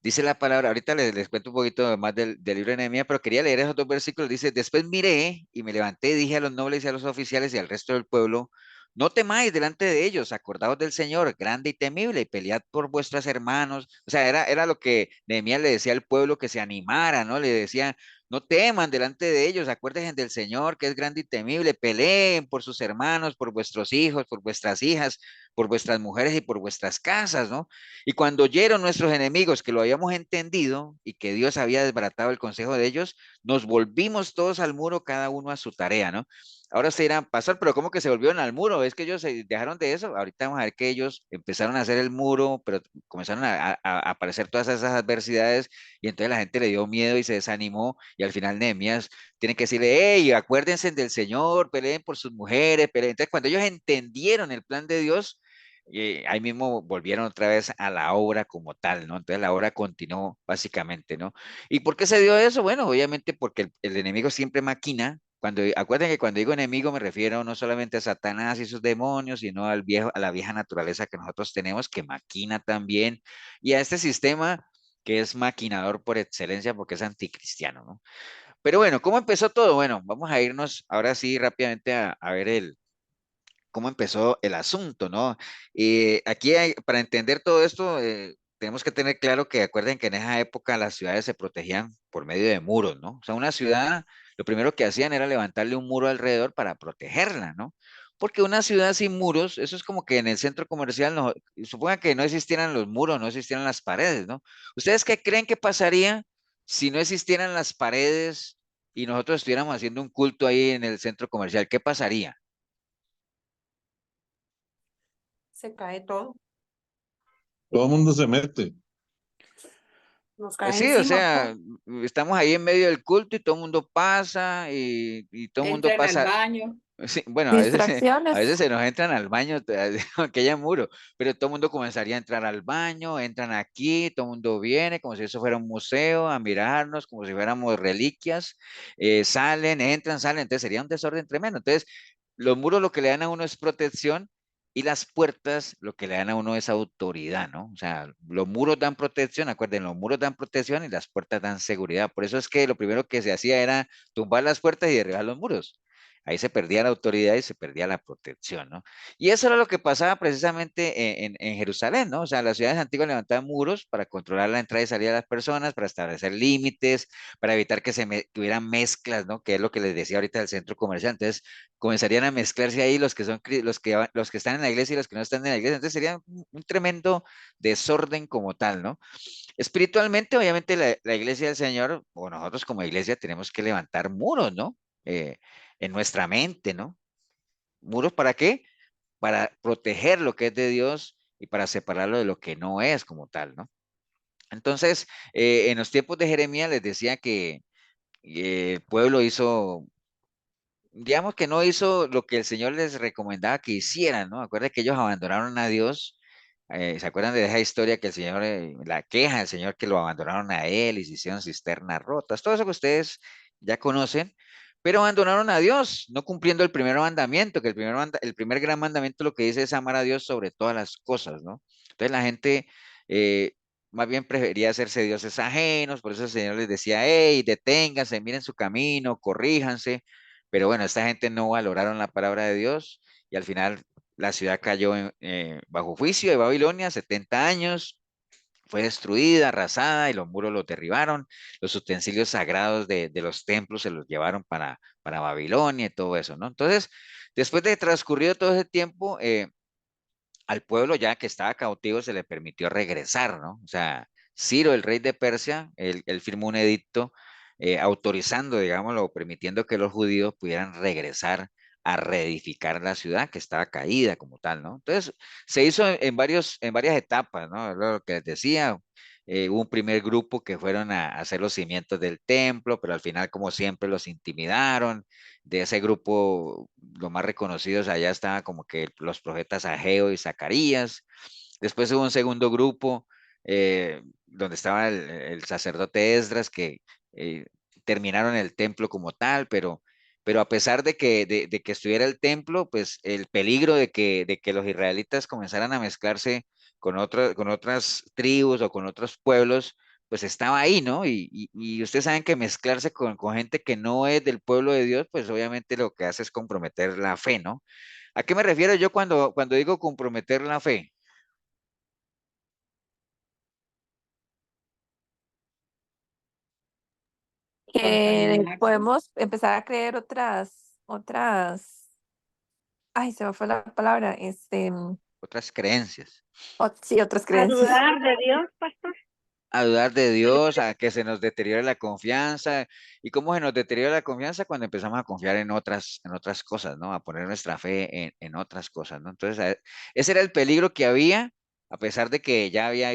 dice la palabra, ahorita les cuento un poquito más del libro de Nehemías, pero quería leer esos dos versículos. Dice, después miré y me levanté y dije a los nobles y a los oficiales y al resto del pueblo, no temáis delante de ellos, acordaos del Señor, grande y temible, y pelead por vuestros hermanos. O sea, era lo que Nehemías le decía al pueblo que se animara, ¿no? Le decía, no teman delante de ellos, acuérdense del Señor, que es grande y temible, peleen por sus hermanos, por vuestros hijos, por vuestras hijas, por vuestras mujeres y por vuestras casas, ¿no? Y cuando oyeron nuestros enemigos que lo habíamos entendido y que Dios había desbaratado el consejo de ellos, nos volvimos todos al muro, cada uno a su tarea, ¿no? Ahora se dirán, pastor, pero ¿cómo que se volvieron al muro? ¿Es que ellos se dejaron de eso? Ahorita vamos a ver que ellos empezaron a hacer el muro, pero comenzaron a aparecer todas esas adversidades y entonces la gente le dio miedo y se desanimó y al final Nehemías tiene que decirle, hey, acuérdense del Señor, peleen por sus mujeres, peleen. Entonces cuando ellos entendieron el plan de Dios, ahí mismo volvieron otra vez a la obra como tal, ¿no? Entonces la obra continuó básicamente, ¿no? ¿Y por qué se dio eso? Bueno, obviamente porque el enemigo siempre maquina. Acuérdense que cuando digo enemigo me refiero no solamente a Satanás y sus demonios, sino a la vieja naturaleza que nosotros tenemos, que maquina también, y a este sistema que es maquinador por excelencia porque es anticristiano, ¿no? Pero bueno, ¿cómo empezó todo? Bueno, vamos a irnos ahora sí rápidamente a ver cómo empezó el asunto, ¿no? Aquí para entender todo esto, tenemos que tener claro que acuerden que en esa época las ciudades se protegían por medio de muros, ¿no? O sea, una ciudad, lo primero que hacían era levantarle un muro alrededor para protegerla, ¿no? Porque una ciudad sin muros, eso es como que en el centro comercial, no, supongan que no existieran los muros, no existieran las paredes, ¿no? ¿Ustedes qué creen que pasaría si no existieran las paredes y nosotros estuviéramos haciendo un culto ahí en el centro comercial? ¿Qué pasaría? Se cae todo, Todo el mundo se mete. nos cae Sí, o encima. sea, estamos ahí en medio del culto y todo el mundo pasa y todo el mundo Entran al pasa. baño. Sí, bueno, a veces Distracciones. se nos entran al baño, aunque haya muro, pero todo el mundo comenzaría a entrar al baño, entran aquí, todo el mundo viene como si eso fuera un museo, a mirarnos, como si fuéramos reliquias, salen, entran, salen, entonces sería un desorden tremendo. Entonces, los muros lo que le dan a uno es protección y las puertas lo que le dan a uno es autoridad, ¿no? O sea, los muros dan protección, acuérdense, los muros dan protección y las puertas dan seguridad. Por eso es que lo primero que se hacía era tumbar las puertas y derribar los muros. Ahí se perdía la autoridad y se perdía la protección, ¿no? Y eso era lo que pasaba precisamente en Jerusalén, ¿no? O sea, las ciudades antiguas levantaban muros para controlar la entrada y salida de las personas, para establecer límites, para evitar que hubieran mezclas, ¿no? Que es lo que les decía ahorita del centro comercial. Entonces, comenzarían a mezclarse ahí los que son, los que están en la iglesia y los que no están en la iglesia. Entonces, sería un tremendo desorden como tal, ¿no? Espiritualmente, obviamente, la iglesia del Señor, o nosotros como iglesia, tenemos que levantar muros, ¿no? Eh, en nuestra mente, ¿no? ¿Muros para qué? Para proteger lo que es de Dios y para separarlo de lo que no es como tal, ¿no? Entonces, en los tiempos de Jeremías les decía que el pueblo hizo, digamos que no hizo lo que el Señor les recomendaba que hicieran, ¿no? Acuérdense que ellos abandonaron a Dios. ¿Se acuerdan de esa historia que el Señor, la queja del Señor que lo abandonaron a él y se hicieron cisternas rotas? Todo eso que ustedes ya conocen, pero abandonaron a Dios, no cumpliendo el primer mandamiento, que el primer gran mandamiento lo que dice es amar a Dios sobre todas las cosas, ¿no? Entonces la gente eh, más bien prefería hacerse dioses ajenos, por eso el Señor les decía, hey, deténganse, miren su camino, corríjanse, pero bueno, esta gente no valoraron la palabra de Dios y al final la ciudad cayó bajo juicio de Babilonia, 70 años, fue destruida, arrasada y los muros los derribaron. Los utensilios sagrados de los templos se los llevaron para Babilonia y todo eso, ¿no? Entonces, después de transcurrido todo ese tiempo, al pueblo ya que estaba cautivo se le permitió regresar, ¿no? O sea, Ciro, el rey de Persia, él firmó un edicto autorizando, digámoslo, o permitiendo que los judíos pudieran regresar a reedificar la ciudad que estaba caída como tal, ¿no? Entonces, se hizo en varias etapas, ¿no? Lo que les decía, hubo un primer grupo que fueron a hacer los cimientos del templo, pero al final, como siempre, los intimidaron. De ese grupo, los más reconocidos allá estaban como que los profetas Ageo y Zacarías. Después hubo un segundo grupo donde estaba el sacerdote Esdras que eh, terminaron el templo como tal, pero a pesar de que estuviera el templo, pues el peligro de que los israelitas comenzaran a mezclarse con otras tribus o con otros pueblos, pues estaba ahí, ¿no? Y ustedes saben que mezclarse con gente que no es del pueblo de Dios, pues obviamente lo que hace es comprometer la fe, ¿no? ¿A qué me refiero yo cuando digo comprometer la fe? Que Contaminar. podemos empezar a creer otras, ay, se me fue la palabra, Otras creencias. sí, otras A creencias. dudar de Dios, pastor. A dudar de Dios, a que se nos deteriore la confianza. ¿Y cómo se nos deteriora la confianza? Cuando empezamos a confiar en otras cosas, ¿no? A poner nuestra fe en otras cosas, ¿no? Entonces, ese era el peligro que había, a pesar de que ya había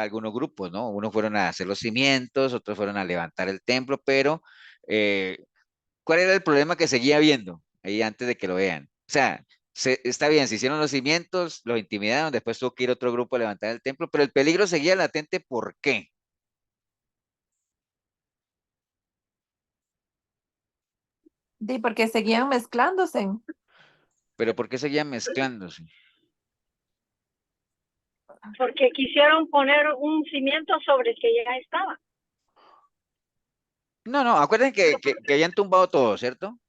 algunos grupos, ¿no? Unos fueron a hacer los cimientos, otros fueron a levantar el templo, pero eh, ¿cuál era el problema que seguía habiendo ahí antes de que lo vean? O sea, está bien, se hicieron los cimientos, los intimidaron, después tuvo que ir otro grupo a levantar el templo, pero el peligro seguía latente. ¿Por qué? Sí, porque seguían mezclándose, ¿Pero por qué seguían mezclándose? Porque quisieron poner un cimiento sobre el que ya estaba. No, no, acuérdense que habían tumbado todo, ¿cierto?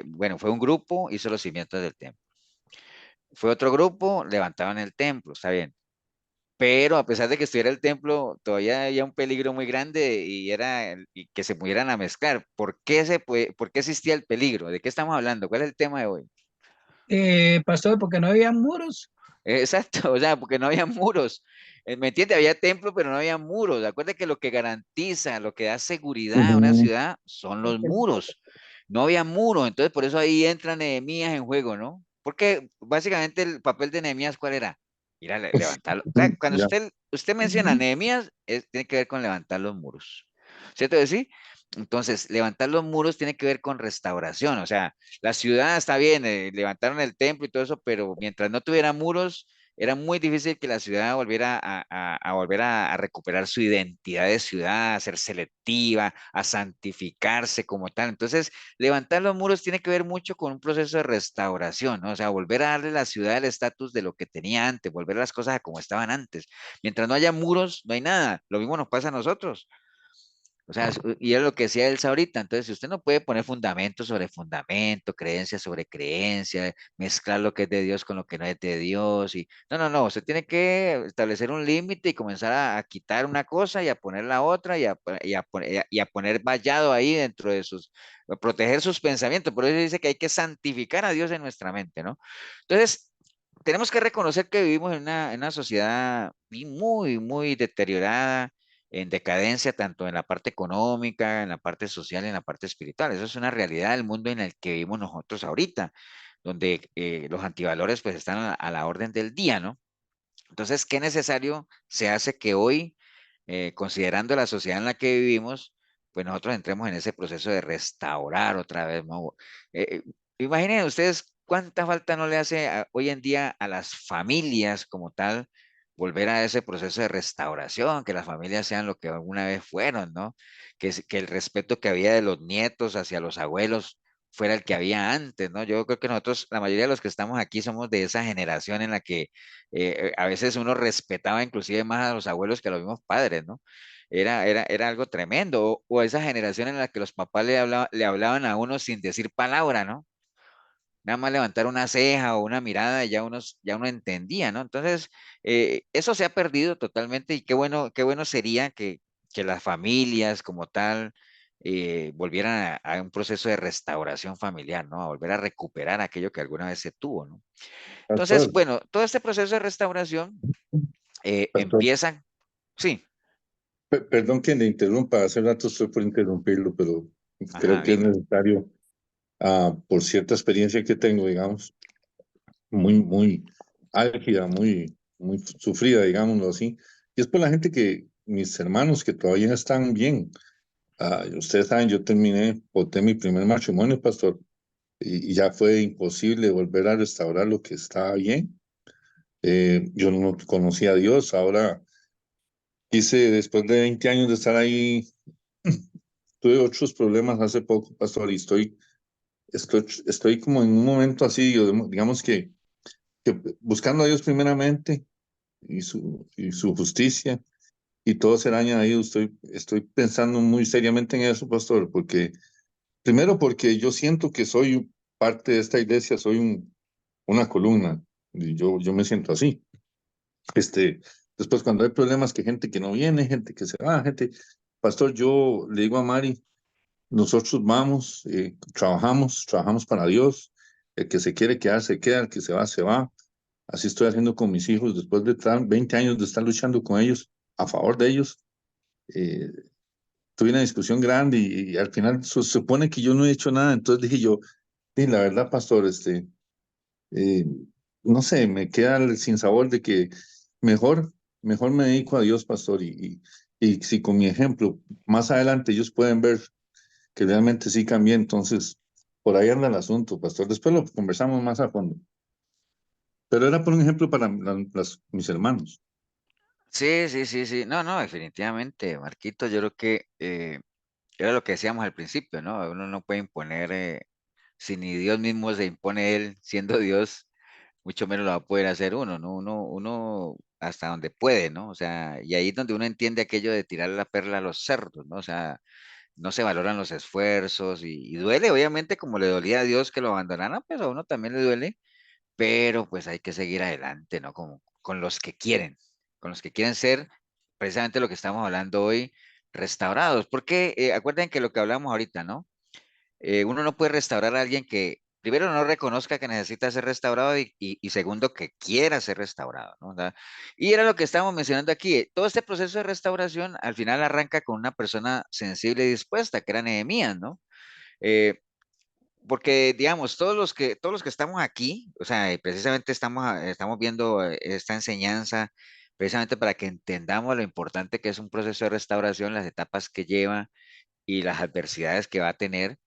Bueno, fue un grupo, hizo los cimientos del templo. Fue otro grupo, levantaban el templo, está bien. Pero a pesar de que estuviera el templo, todavía había un peligro muy grande y que se pudieran a mezclar. ¿Por qué existía el peligro? ¿De qué estamos hablando? ¿Cuál es el tema de hoy? Pastor, porque no había muros. Exacto, o sea, porque no había muros. ¿Me entiende? Había templo, pero no había muros. Acuérdate que lo que garantiza, lo que da seguridad a una Ujú. ciudad son los muros. No había muros, entonces por eso ahí entra Nehemías en juego, ¿no? Porque básicamente el papel de Nehemías, ¿cuál era? Ir a levantarlo. Claro, cuando Ya. usted menciona Nehemías, tiene que ver con levantar los muros. ¿Cierto que sí? Entonces, levantar los muros tiene que ver con restauración, o sea, la ciudad está bien, levantaron el templo y todo eso, pero mientras no tuviera muros, era muy difícil que la ciudad volviera a volver a recuperar su identidad de ciudad, a ser selectiva, a santificarse como tal. Entonces, levantar los muros tiene que ver mucho con un proceso de restauración, ¿no? O sea, volver a darle a la ciudad el estatus de lo que tenía antes, volver a las cosas a como estaban antes. Mientras no haya muros, no hay nada. Lo mismo nos pasa a nosotros. O sea, y es lo que decía Elsa ahorita. Entonces, si usted no puede poner fundamento sobre fundamento, creencia sobre creencia, mezclar lo que es de Dios con lo que no es de Dios. Y no, usted tiene que establecer un límite y comenzar a quitar una cosa y a poner la otra y a poner vallado ahí dentro de a proteger sus pensamientos. Por eso dice que hay que santificar a Dios en nuestra mente, ¿no? Entonces, tenemos que reconocer que vivimos en una sociedad muy deteriorada, en decadencia, tanto en la parte económica, en la parte social, en la parte espiritual. Eso es una realidad del mundo en el que vivimos nosotros ahorita, donde los antivalores pues están a la orden del día, ¿no? Entonces, ¿qué necesario se hace que hoy, considerando la sociedad en la que vivimos, pues nosotros entremos en ese proceso de restaurar otra vez, ¿no? Imaginen ustedes cuánta falta no le hace hoy en día a las familias como tal volver a ese proceso de restauración, que las familias sean lo que alguna vez fueron, ¿no? Que el respeto que había de los nietos hacia los abuelos fuera el que había antes, ¿no? Yo creo que nosotros, la mayoría de los que estamos aquí, somos de esa generación en la que a veces uno respetaba inclusive más a los abuelos que a los mismos padres, ¿no? Era algo tremendo. O esa generación en la que los papás le hablaban a uno sin decir palabra, ¿no? Nada más levantar una ceja o una mirada y ya uno entendía, ¿no? Entonces, eso se ha perdido totalmente y qué bueno sería que las familias como tal volvieran a un proceso de restauración familiar, ¿no? A volver a recuperar aquello que alguna vez se tuvo, ¿no? Entonces, Pastor, bueno, todo este proceso de restauración pastor, empieza, sí, perdón que le interrumpa, hace rato estoy por interrumpirlo, pero creo ajá, que es dime. necesario, por cierta experiencia que tengo, digamos, muy álgida, muy sufrida, digámoslo así. Y es por la gente que, mis hermanos que todavía están bien. Ustedes saben, yo boté mi primer matrimonio, pastor, y ya fue imposible volver a restaurar lo que estaba bien. Yo no conocía a Dios, ahora después de 20 años de estar ahí, tuve otros problemas hace poco, pastor, y estoy como en un momento así, digamos que buscando a Dios primeramente y su justicia, y todo será añadido. Estoy pensando muy seriamente en eso, pastor, primero porque yo siento que soy parte de esta iglesia, soy una columna, y yo me siento así. Este, Después cuando hay problemas, que gente que no viene, gente que se va, pastor, yo le digo a Mari, nosotros vamos, trabajamos para Dios, el que se quiere quedar se queda, el que se va, se va. Así estoy haciendo con mis hijos, después de 20 años de estar luchando con ellos, a favor de ellos. eh, Tuve una discusión grande y al final se supone que yo no he hecho nada, entonces dije yo, "Sí, la verdad, pastor, eh, no sé, me queda el sinsabor de que mejor, mejor me dedico a Dios, pastor, y si con mi ejemplo más adelante ellos pueden ver que realmente sí cambié, entonces por ahí anda el asunto, pastor. Después lo conversamos más a fondo, pero era por un ejemplo para mis hermanos. Sí. No, definitivamente, Marquito, yo creo que era lo que decíamos al principio, ¿no? Uno no puede imponer, si ni Dios mismo se impone él siendo Dios, mucho menos lo va a poder hacer uno, ¿no? Uno hasta donde puede, ¿no? O sea, y ahí es donde uno entiende aquello de tirar la perla a los cerdos, ¿no? O sea, no se valoran los esfuerzos y duele, obviamente, como le dolía a Dios que lo abandonara, pues a uno también le duele, pero pues hay que seguir adelante, ¿no? Como con los que quieren ser precisamente lo que estamos hablando hoy, restaurados, porque acuerden que lo que hablamos ahorita, ¿no? Uno no puede restaurar a alguien que primero no reconozca que necesita ser restaurado y segundo que quiera ser restaurado, ¿no? O sea, y era lo que estábamos mencionando aquí. Todo este proceso de restauración al final arranca con una persona sensible y dispuesta, que era Nehemías, ¿no? Eh, Porque, digamos, todos los que estamos aquí, o sea, precisamente estamos viendo esta enseñanza precisamente para que entendamos lo importante que es un proceso de restauración, las etapas que lleva y las adversidades que va a tener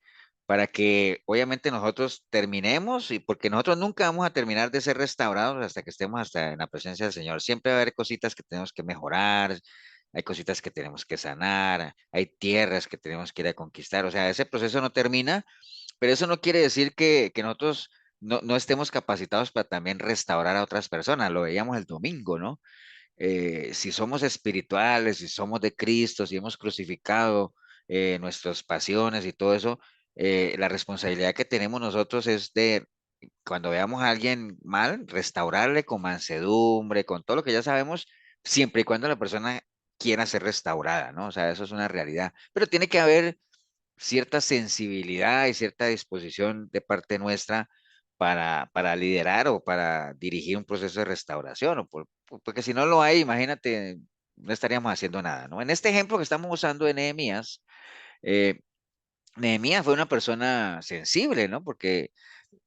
para que obviamente nosotros terminemos y porque nosotros nunca vamos a terminar de ser restaurados hasta que estemos hasta en la presencia del Señor. Siempre va a haber cositas que tenemos que mejorar, hay cositas que tenemos que sanar, hay tierras que tenemos que ir a conquistar. O sea, ese proceso no termina, pero eso no quiere decir que nosotros no estemos capacitados para también restaurar a otras personas. Lo veíamos el domingo, ¿no? Si somos espirituales, si somos de Cristo, si hemos crucificado nuestras pasiones y todo eso, la responsabilidad que tenemos nosotros es de, cuando veamos a alguien mal, restaurarle con mansedumbre, con todo lo que ya sabemos, siempre y cuando la persona quiera ser restaurada, ¿no? O sea, eso es una realidad. Pero tiene que haber cierta sensibilidad y cierta disposición de parte nuestra para liderar o para dirigir un proceso de restauración, porque si no lo hay, imagínate, no estaríamos haciendo nada, ¿no? En este ejemplo que estamos usando de Nehemías, eh, Nehemías fue una persona sensible, ¿no? Porque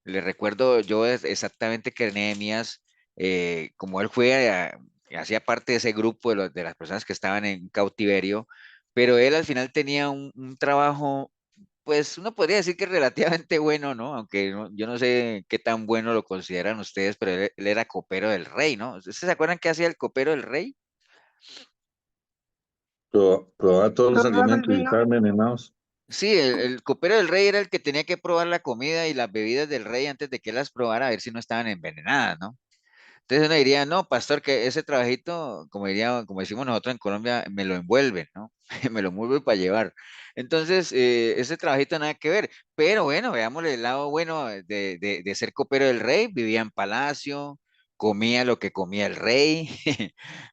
le recuerdo yo exactamente que Nehemías, como él fue, hacía parte de ese grupo de las personas que estaban en cautiverio, pero él al final tenía un trabajo, pues uno podría decir que relativamente bueno, ¿no? Aunque yo no sé qué tan bueno lo consideran ustedes, pero él era copero del rey, ¿no? ¿Ustedes se acuerdan qué hacía el copero del rey? Probar todos los Probaba el alimentos y vino. estar envenenados. Sí, el copero del rey era el que tenía que probar la comida y las bebidas del rey antes de que él las probara, a ver si no estaban envenenadas, ¿no? Entonces uno diría, no, pastor, que ese trabajito, como decimos nosotros en Colombia, me lo envuelven, ¿no? Me lo envuelve para llevar. Entonces, ese trabajito nada que ver. Pero bueno, veámosle el lado bueno de ser copero del rey. Vivía en palacio, comía lo que comía el rey,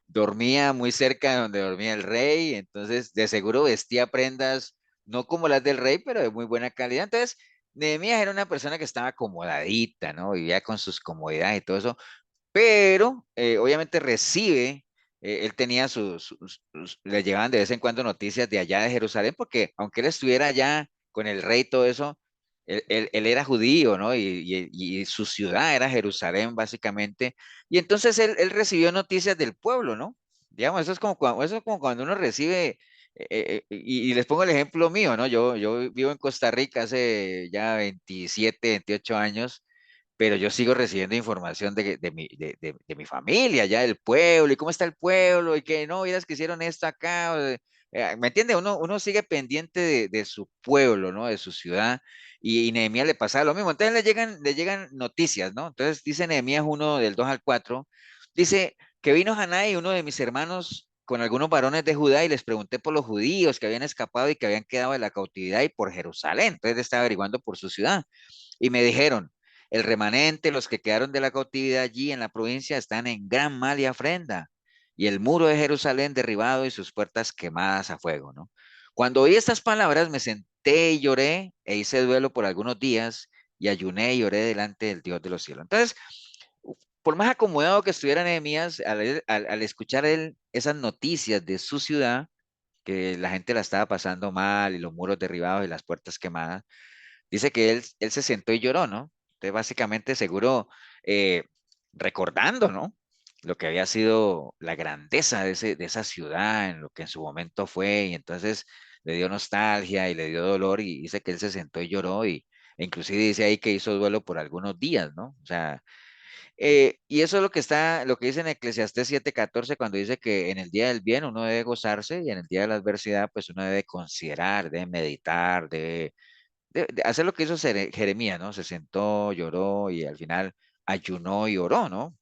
dormía muy cerca de donde dormía el rey. Entonces, de seguro vestía prendas, no como las del rey, pero de muy buena calidad. Entonces, Nehemías era una persona que estaba acomodadita, ¿no? Vivía con sus comodidades y todo eso, pero obviamente recibe, él tenía le llevaban de vez en cuando noticias de allá de Jerusalén, porque aunque él estuviera allá con el rey y todo eso, él era judío, ¿no? Y su ciudad era Jerusalén, básicamente. Y entonces él recibió noticias del pueblo, ¿no? Digamos, eso es como cuando uno recibe, y les pongo el ejemplo mío, ¿no? Yo vivo en Costa Rica hace ya 27, 28 años, pero yo sigo recibiendo información de mi familia, ya del pueblo, y cómo está el pueblo, y que no, miras que hicieron esto acá, ¿me entiende? Uno sigue pendiente de su pueblo, ¿no? De su ciudad, y Nehemías le pasaba lo mismo, entonces le llegan noticias, ¿no? Entonces dice Nehemías 1 del 2 al 4, dice que vino Hanai, uno de mis hermanos, con algunos varones de Judá, y les pregunté por los judíos que habían escapado y que habían quedado de la cautividad y por Jerusalén, entonces estaba averiguando por su ciudad, y me dijeron, el remanente, los que quedaron de la cautividad allí en la provincia, están en gran mal y afrenta, y el muro de Jerusalén derribado y sus puertas quemadas a fuego, ¿no? Cuando oí estas palabras, me senté y lloré, e hice duelo por algunos días, y ayuné y lloré delante del Dios de los cielos. Entonces, por más acomodado que estuviera Nehemías, al escuchar él esas noticias de su ciudad, que la gente la estaba pasando mal, y los muros derribados y las puertas quemadas, dice que él se sentó y lloró, ¿no? Entonces, básicamente, seguro, eh, recordando, ¿no? Lo que había sido la grandeza de esa ciudad, en lo que en su momento fue, y entonces le dio nostalgia y le dio dolor, y dice que él se sentó y lloró, e inclusive dice ahí que hizo duelo por algunos días, ¿no? O sea, y eso es lo que dice en Eclesiastés 7:14, cuando dice que en el día del bien uno debe gozarse, y en el día de la adversidad, pues uno debe considerar, debe meditar, de hacer lo que hizo Jeremías, ¿no? Se sentó, lloró y al final ayunó y oró, ¿no?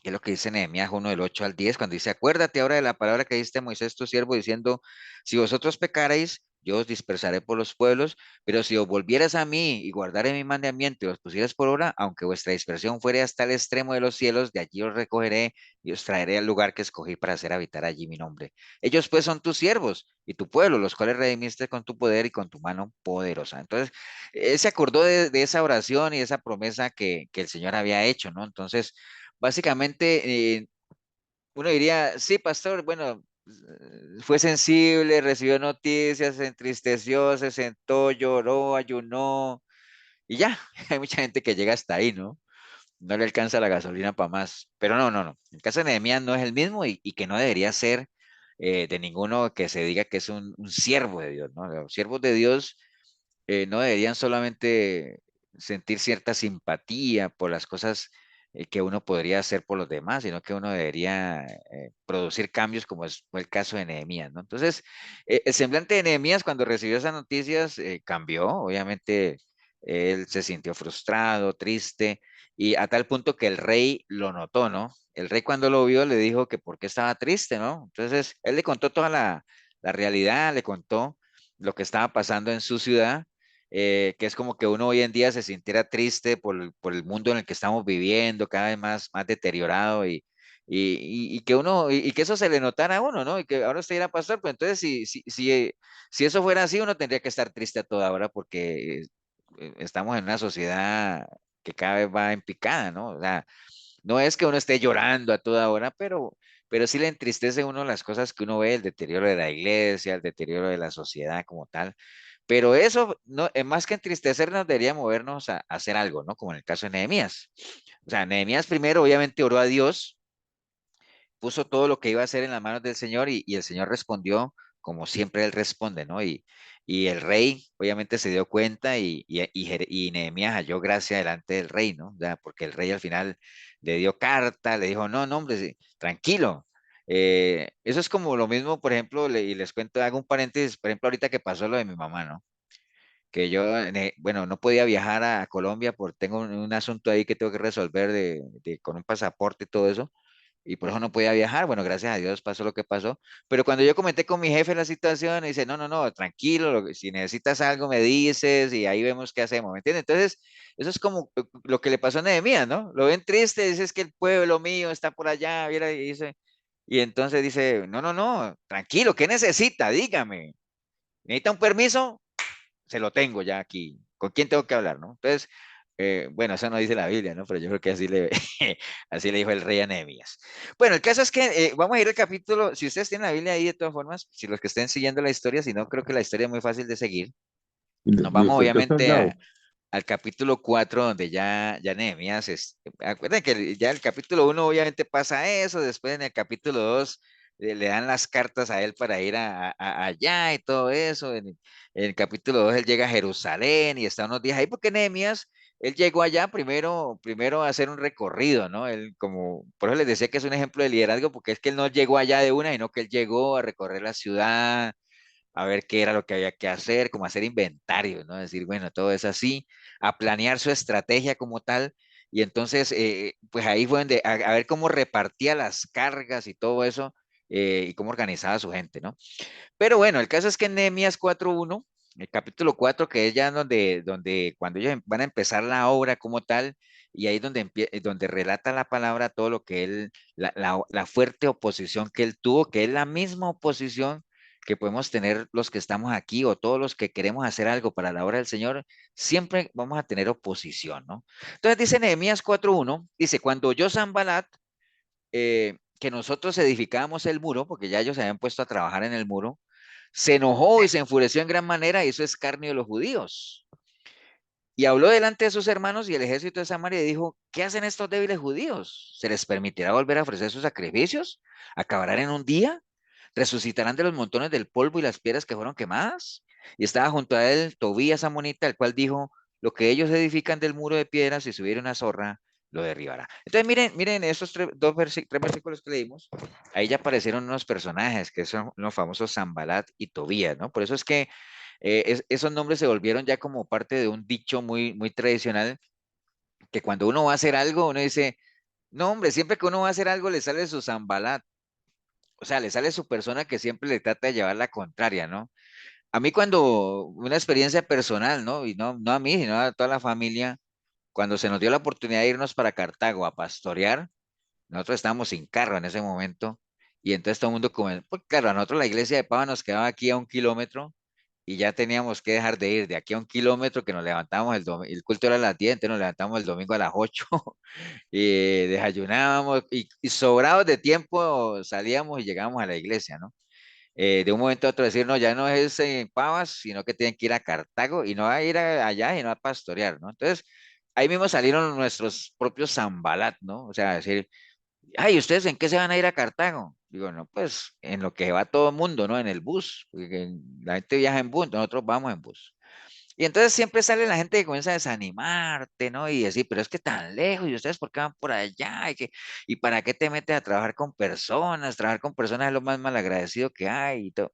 Que es lo que dice Nehemías 1 del 8 al 10, cuando dice, acuérdate ahora de la palabra que diste a Moisés tu siervo, diciendo, si vosotros pecareis, yo os dispersaré por los pueblos, pero si os volvieras a mí y guardaré mi mandamiento y os pusieras por obra, aunque vuestra dispersión fuere hasta el extremo de los cielos, de allí os recogeré y os traeré al lugar que escogí para hacer habitar allí mi nombre. Ellos pues son tus siervos y tu pueblo, los cuales redimiste con tu poder y con tu mano poderosa. Entonces, él se acordó de esa oración y de esa promesa que el Señor había hecho, ¿no? Entonces, básicamente, uno diría, sí, pastor, bueno, fue sensible, recibió noticias, se entristeció, se sentó, lloró, ayunó, y ya, hay mucha gente que llega hasta ahí, ¿no? No le alcanza la gasolina para más. Pero no, no, no. El caso de Nehemías no es el mismo, y que no debería ser, de ninguno que se diga que es un siervo de Dios, ¿no? Los siervos de Dios, no deberían solamente sentir cierta simpatía por las cosas, que uno podría hacer por los demás, sino que uno debería, producir cambios, como fue el caso de Nehemías, ¿no? Entonces, el semblante de Nehemías cuando recibió esas noticias, cambió, obviamente, él se sintió frustrado, triste, y a tal punto que el rey lo notó, ¿no? El rey, cuando lo vio, le dijo que por qué estaba triste, ¿no? Entonces, él le contó toda la realidad, le contó, lo que estaba pasando en su ciudad, que es como que uno hoy en día se sintiera triste por el mundo en el que estamos viviendo, cada vez más deteriorado y que y que eso se le notara a uno, ¿no? Y que ahora usted era pastor, pues entonces si eso fuera así, uno tendría que estar triste a toda hora porque estamos en una sociedad que cada vez va en picada, ¿no? O sea, no es que uno esté llorando a toda hora, pero sí le entristece a uno las cosas que uno ve, el deterioro de la iglesia, el deterioro de la sociedad como tal. Pero eso, no, más que entristecernos, debería movernos a hacer algo, ¿no? Como en el caso de Nehemías. O sea, Nehemías primero obviamente oró a Dios, puso todo lo que iba a hacer en las manos del Señor y el Señor respondió como siempre Él responde, ¿no? Y el rey obviamente se dio cuenta y Nehemías halló gracia delante del rey, ¿no? Ya, porque el rey al final le dio carta, le dijo, no, no, hombre, sí, tranquilo. Eso es como lo mismo, por ejemplo, y les cuento, hago un paréntesis, por ejemplo, ahorita que pasó lo de mi mamá, ¿no? Que yo, bueno, no podía viajar a Colombia porque tengo un asunto ahí que tengo que resolver con un pasaporte y todo eso y por eso no podía viajar. Bueno, gracias a Dios pasó lo que pasó. Pero cuando yo comenté con mi jefe la situación, dice, no, no, no, tranquilo, si necesitas algo me dices y ahí vemos qué hacemos, ¿me entiendes? Entonces, eso es como lo que le pasó a Nehemías, ¿no? Lo ven triste, dice, es que el pueblo mío está por allá, mira, y dice, y entonces dice, no, no, no, tranquilo, ¿qué necesita? Dígame. ¿Necesita un permiso? Se lo tengo ya aquí. ¿Con quién tengo que hablar, no? Entonces, bueno, eso no dice la Biblia, ¿no? Pero yo creo que así le dijo el rey a Nehemías. Bueno, el caso es que vamos a ir al capítulo, si ustedes tienen la Biblia ahí de todas formas, si los que estén siguiendo la historia, si no, creo que la historia es muy fácil de seguir. Nos vamos ¿De qué estás obviamente hablando? al capítulo 4 donde ya Nehemías acuérdense que ya el capítulo 1 obviamente pasa eso, después en el capítulo 2 le dan las cartas a él para ir allá y todo eso, en el capítulo 2 él llega a Jerusalén y está unos días ahí porque Nehemías, él llegó allá primero a hacer un recorrido, ¿no? Él como, por eso les decía que es un ejemplo de liderazgo, porque es que él no llegó allá de una, sino que él llegó a recorrer la ciudad, a ver qué era lo que había que hacer, como hacer inventario, ¿no? Decir, bueno, todo es así, a planear su estrategia como tal. Y entonces, pues ahí fue donde, a ver cómo repartía las cargas y todo eso, y cómo organizaba a su gente, ¿no? Pero bueno, el caso es que en Nehemías 4:1, el capítulo 4, que es ya donde cuando ellos van a empezar la obra como tal, y ahí donde relata la palabra todo lo que él, la fuerte oposición que él tuvo, que es la misma oposición que podemos tener los que estamos aquí o todos los que queremos hacer algo para la obra del Señor, siempre vamos a tener oposición, ¿no? Entonces dice Nehemías 4:1, dice, cuando oyó Sanballat, que nosotros edificábamos el muro, porque ya ellos se habían puesto a trabajar en el muro, se enojó y se enfureció en gran manera y hizo escarnio de los judíos. Y habló delante de sus hermanos y el ejército de Samaria y dijo, ¿qué hacen estos débiles judíos? ¿Se les permitirá volver a ofrecer sus sacrificios? ¿Acabarán en un día? ¿Resucitarán de los montones del polvo y las piedras que fueron quemadas? Y estaba junto a él Tobías Amonita, el cual dijo, lo que ellos edifican del muro de piedras, si subiera una zorra, lo derribará. Entonces miren esos tres versículos que leímos, ahí ya aparecieron unos personajes que son los famosos Zambalat y Tobías, ¿no? Por eso es que esos nombres se volvieron ya como parte de un dicho muy tradicional, que cuando uno va a hacer algo, uno dice, no, hombre, siempre que uno va a hacer algo le sale su Zambalat, o sea, le sale su persona que siempre le trata de llevar la contraria, ¿no? A mí cuando, una experiencia personal, ¿no? Y no a mí, sino a toda la familia, cuando se nos dio la oportunidad de irnos para Cartago a pastorear, nosotros estábamos sin carro en ese momento, y entonces todo el mundo, pues claro, a nosotros la iglesia de Pava nos quedaba aquí a 1 kilómetro, y ya teníamos que dejar de ir de aquí a 1 kilómetro, que nos levantábamos el culto era a las 10, entonces nos levantamos el domingo a las 8, y desayunábamos, y sobrados de tiempo salíamos y llegábamos a la iglesia, ¿no? De un momento a otro decir, no, ya no es en Pavas, sino que tienen que ir a Cartago, y no a ir allá, sino a pastorear, ¿no? Entonces, ahí mismo salieron nuestros propios Zambalat, ¿no? O sea, decir, ay, ¿ustedes en qué se van a ir a Cartago? Digo, no, pues en lo que va todo el mundo, ¿no? En el bus, porque la gente viaja en bus, nosotros vamos en bus. Y entonces siempre sale la gente que comienza a desanimarte, ¿no? Y decir, pero es que tan lejos, ¿y ustedes por qué van por allá? ¿Y para qué te metes a trabajar con personas? Trabajar con personas es lo más malagradecido que hay. Y todo.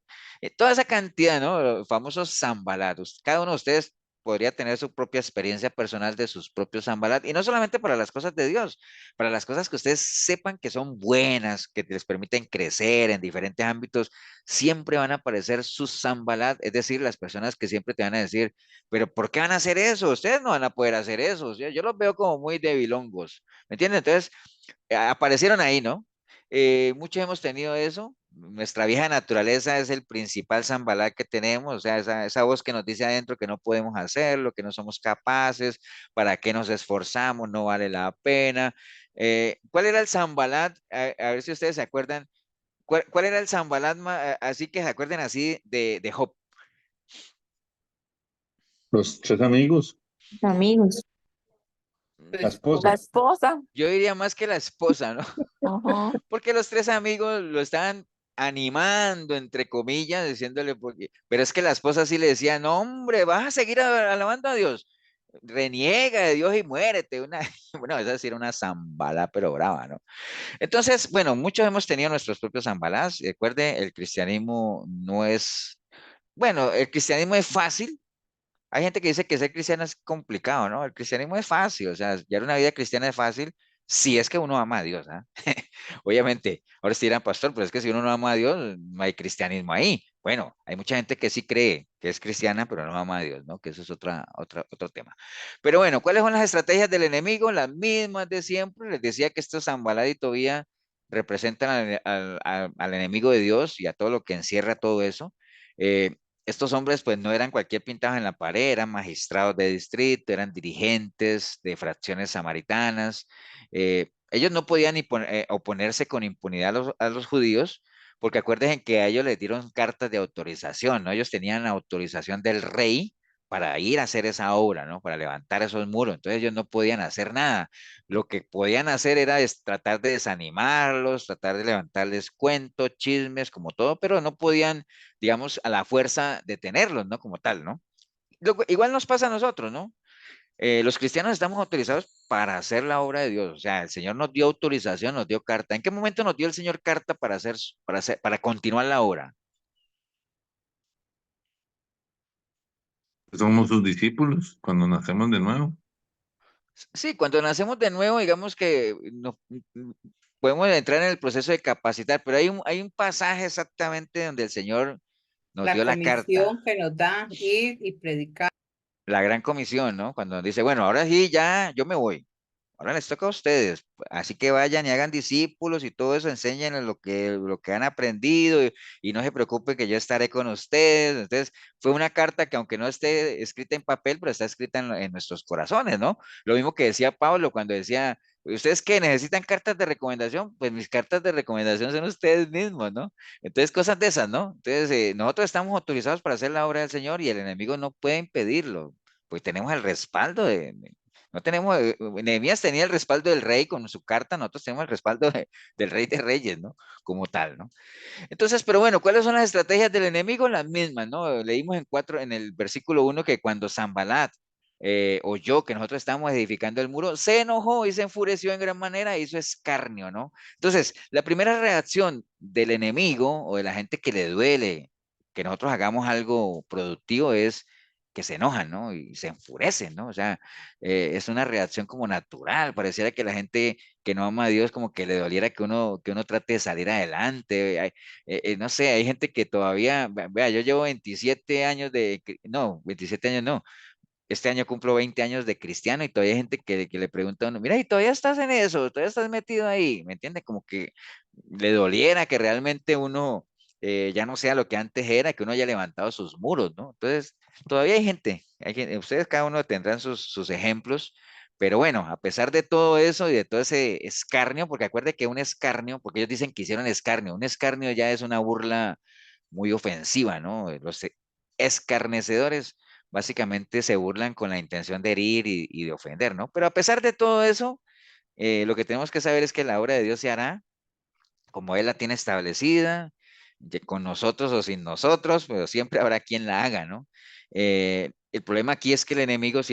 Toda esa cantidad, ¿no? Los famosos zambalatos. Cada uno de ustedes podría tener su propia experiencia personal de sus propios Zambalat, y no solamente para las cosas de Dios, para las cosas que ustedes sepan que son buenas, que les permiten crecer en diferentes ámbitos, siempre van a aparecer sus Zambalat, es decir, las personas que siempre te van a decir, pero ¿por qué van a hacer eso? Ustedes no van a poder hacer eso. O sea, yo los veo como muy debilongos, ¿me entienden? Entonces, aparecieron ahí, ¿no? Muchos hemos tenido eso. Nuestra vieja naturaleza es el principal Zambalá que tenemos, o sea, esa voz que nos dice adentro que no podemos hacerlo, que no somos capaces, para qué nos esforzamos, no vale la pena. ¿Cuál era el Zambalat? A ver si ustedes se acuerdan. ¿Cuál era el Zambalat, así que se acuerden así de Job? Los tres amigos, Amigos. Su la La esposa. esposa. esposa. Yo diría más que la esposa, ¿no? Ujú. Porque los tres amigos lo estaban animando, entre comillas, diciéndole, porque, pero es que la esposa sí le decía, no, hombre, vas a seguir alabando a Dios, reniega de Dios y muérete. Bueno, esa sí era una zambala, pero brava, ¿no? Entonces, bueno, muchos hemos tenido nuestros propios zambalas. Recuerde, el cristianismo no es, bueno, el cristianismo es fácil. Hay gente que dice que ser cristiano es complicado, ¿no? El cristianismo es fácil, o sea, llevar una vida cristiana es fácil si es que uno ama a Dios, ¿ah? Obviamente, ahora sí dirán, pastor, pero es que si uno no ama a Dios, no hay cristianismo ahí. Bueno, hay mucha gente que sí cree que es cristiana, pero no ama a Dios, ¿no? Que eso es otro tema. Pero bueno, ¿cuáles son las estrategias del enemigo? Las mismas de siempre. Les decía que estos Zambalá y Tobía representan al enemigo de Dios y a todo lo que encierra todo eso. Estos hombres pues no eran cualquier pintado en la pared, eran magistrados de distrito, eran dirigentes de fracciones samaritanas. Ellos no podían oponerse con impunidad a los judíos, porque acuérdense que a ellos les dieron cartas de autorización, ¿no? Ellos tenían autorización del rey para ir a hacer esa obra, ¿no? Para levantar esos muros. Entonces ellos no podían hacer nada. Lo que podían hacer era tratar de desanimarlos, tratar de levantarles cuentos, chismes, como todo, pero no podían, digamos, a la fuerza detenerlos, ¿no? Como tal, ¿no? Igual nos pasa a nosotros, ¿no? Los cristianos estamos autorizados para hacer la obra de Dios. O sea, el Señor nos dio autorización, nos dio carta. ¿En qué momento nos dio el Señor carta para continuar la obra? Somos sus discípulos cuando nacemos de nuevo. Sí, cuando nacemos de nuevo, digamos que podemos entrar en el proceso de capacitar, pero hay un pasaje exactamente donde el Señor nos La dio la carta, comisión que nos da ir y predicar. la gran comisión, ¿no? Cuando nos dice, bueno, ahora sí, ya, yo me voy. Ahora les toca a ustedes, así que vayan y hagan discípulos y todo eso, enseñen lo que han aprendido y no se preocupen que yo estaré con ustedes. Entonces, fue una carta que aunque no esté escrita en papel, pero está escrita en nuestros corazones, ¿no? Lo mismo que decía Pablo cuando decía, ¿ustedes qué? ¿Necesitan cartas de recomendación? Pues mis cartas de recomendación son ustedes mismos, ¿no? Entonces, cosas de esas, ¿no? Entonces, nosotros estamos autorizados para hacer la obra del Señor y el enemigo no puede impedirlo, pues tenemos el respaldo no tenemos, Nehemías tenía el respaldo del rey con su carta, nosotros tenemos el respaldo del rey de reyes, ¿no? Como tal, ¿no? Entonces, pero bueno, ¿cuáles son las estrategias del enemigo? Las mismas, ¿no? Leímos en el versículo 1 que cuando Sanbalat oyó que nosotros estábamos edificando el muro, se enojó y se enfureció en gran manera e hizo escarnio, ¿no? Entonces, la primera reacción del enemigo o de la gente que le duele que nosotros hagamos algo productivo es que se enojan, ¿no? Y se enfurecen, ¿no? O sea, es una reacción como natural. Pareciera que la gente que no ama a Dios como que le doliera que uno trate de salir adelante. No sé, hay gente que todavía, vea, yo llevo 27 años no, 27 años no. Este año cumplo 20 años de cristiano y todavía hay gente que le pregunta a uno, mira, y todavía estás en eso, todavía estás metido ahí, ¿me entiende? Como que le doliera que realmente uno ya no sea lo que antes era, que uno haya levantado sus muros, ¿no? Entonces, todavía ustedes cada uno tendrán sus ejemplos, pero bueno, a pesar de todo eso y de todo ese escarnio, porque acuerde que un escarnio, porque ellos dicen que hicieron escarnio, un escarnio ya es una burla muy ofensiva, ¿no? Los escarnecedores básicamente se burlan con la intención de herir y de ofender, ¿no? Pero a pesar de todo eso, lo que tenemos que saber es que la obra de Dios se hará como Él la tiene establecida, con nosotros o sin nosotros, pero siempre habrá quien la haga, ¿no? El problema aquí es que el enemigo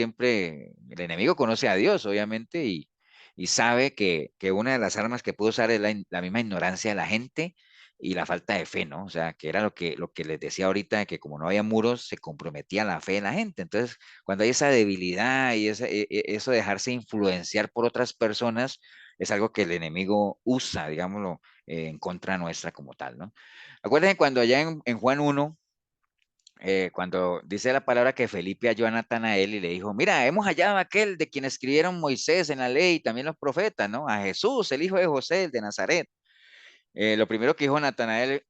conoce a Dios, obviamente, y sabe que una de las armas que puede usar es la misma ignorancia de la gente y la falta de fe, ¿no? O sea, que era lo que les decía ahorita, de que como no había muros, se comprometía la fe de la gente. Entonces, cuando hay esa debilidad y eso de dejarse influenciar por otras personas, es algo que el enemigo usa, digámoslo, en contra nuestra como tal, ¿no? Acuérdense cuando allá en Juan 1, cuando dice la palabra que Felipe halló a Natanael y le dijo, mira, hemos hallado a aquel de quien escribieron Moisés en la ley y también los profetas, ¿no? A Jesús, el hijo de José, el de Nazaret. Lo primero que dijo Natanael,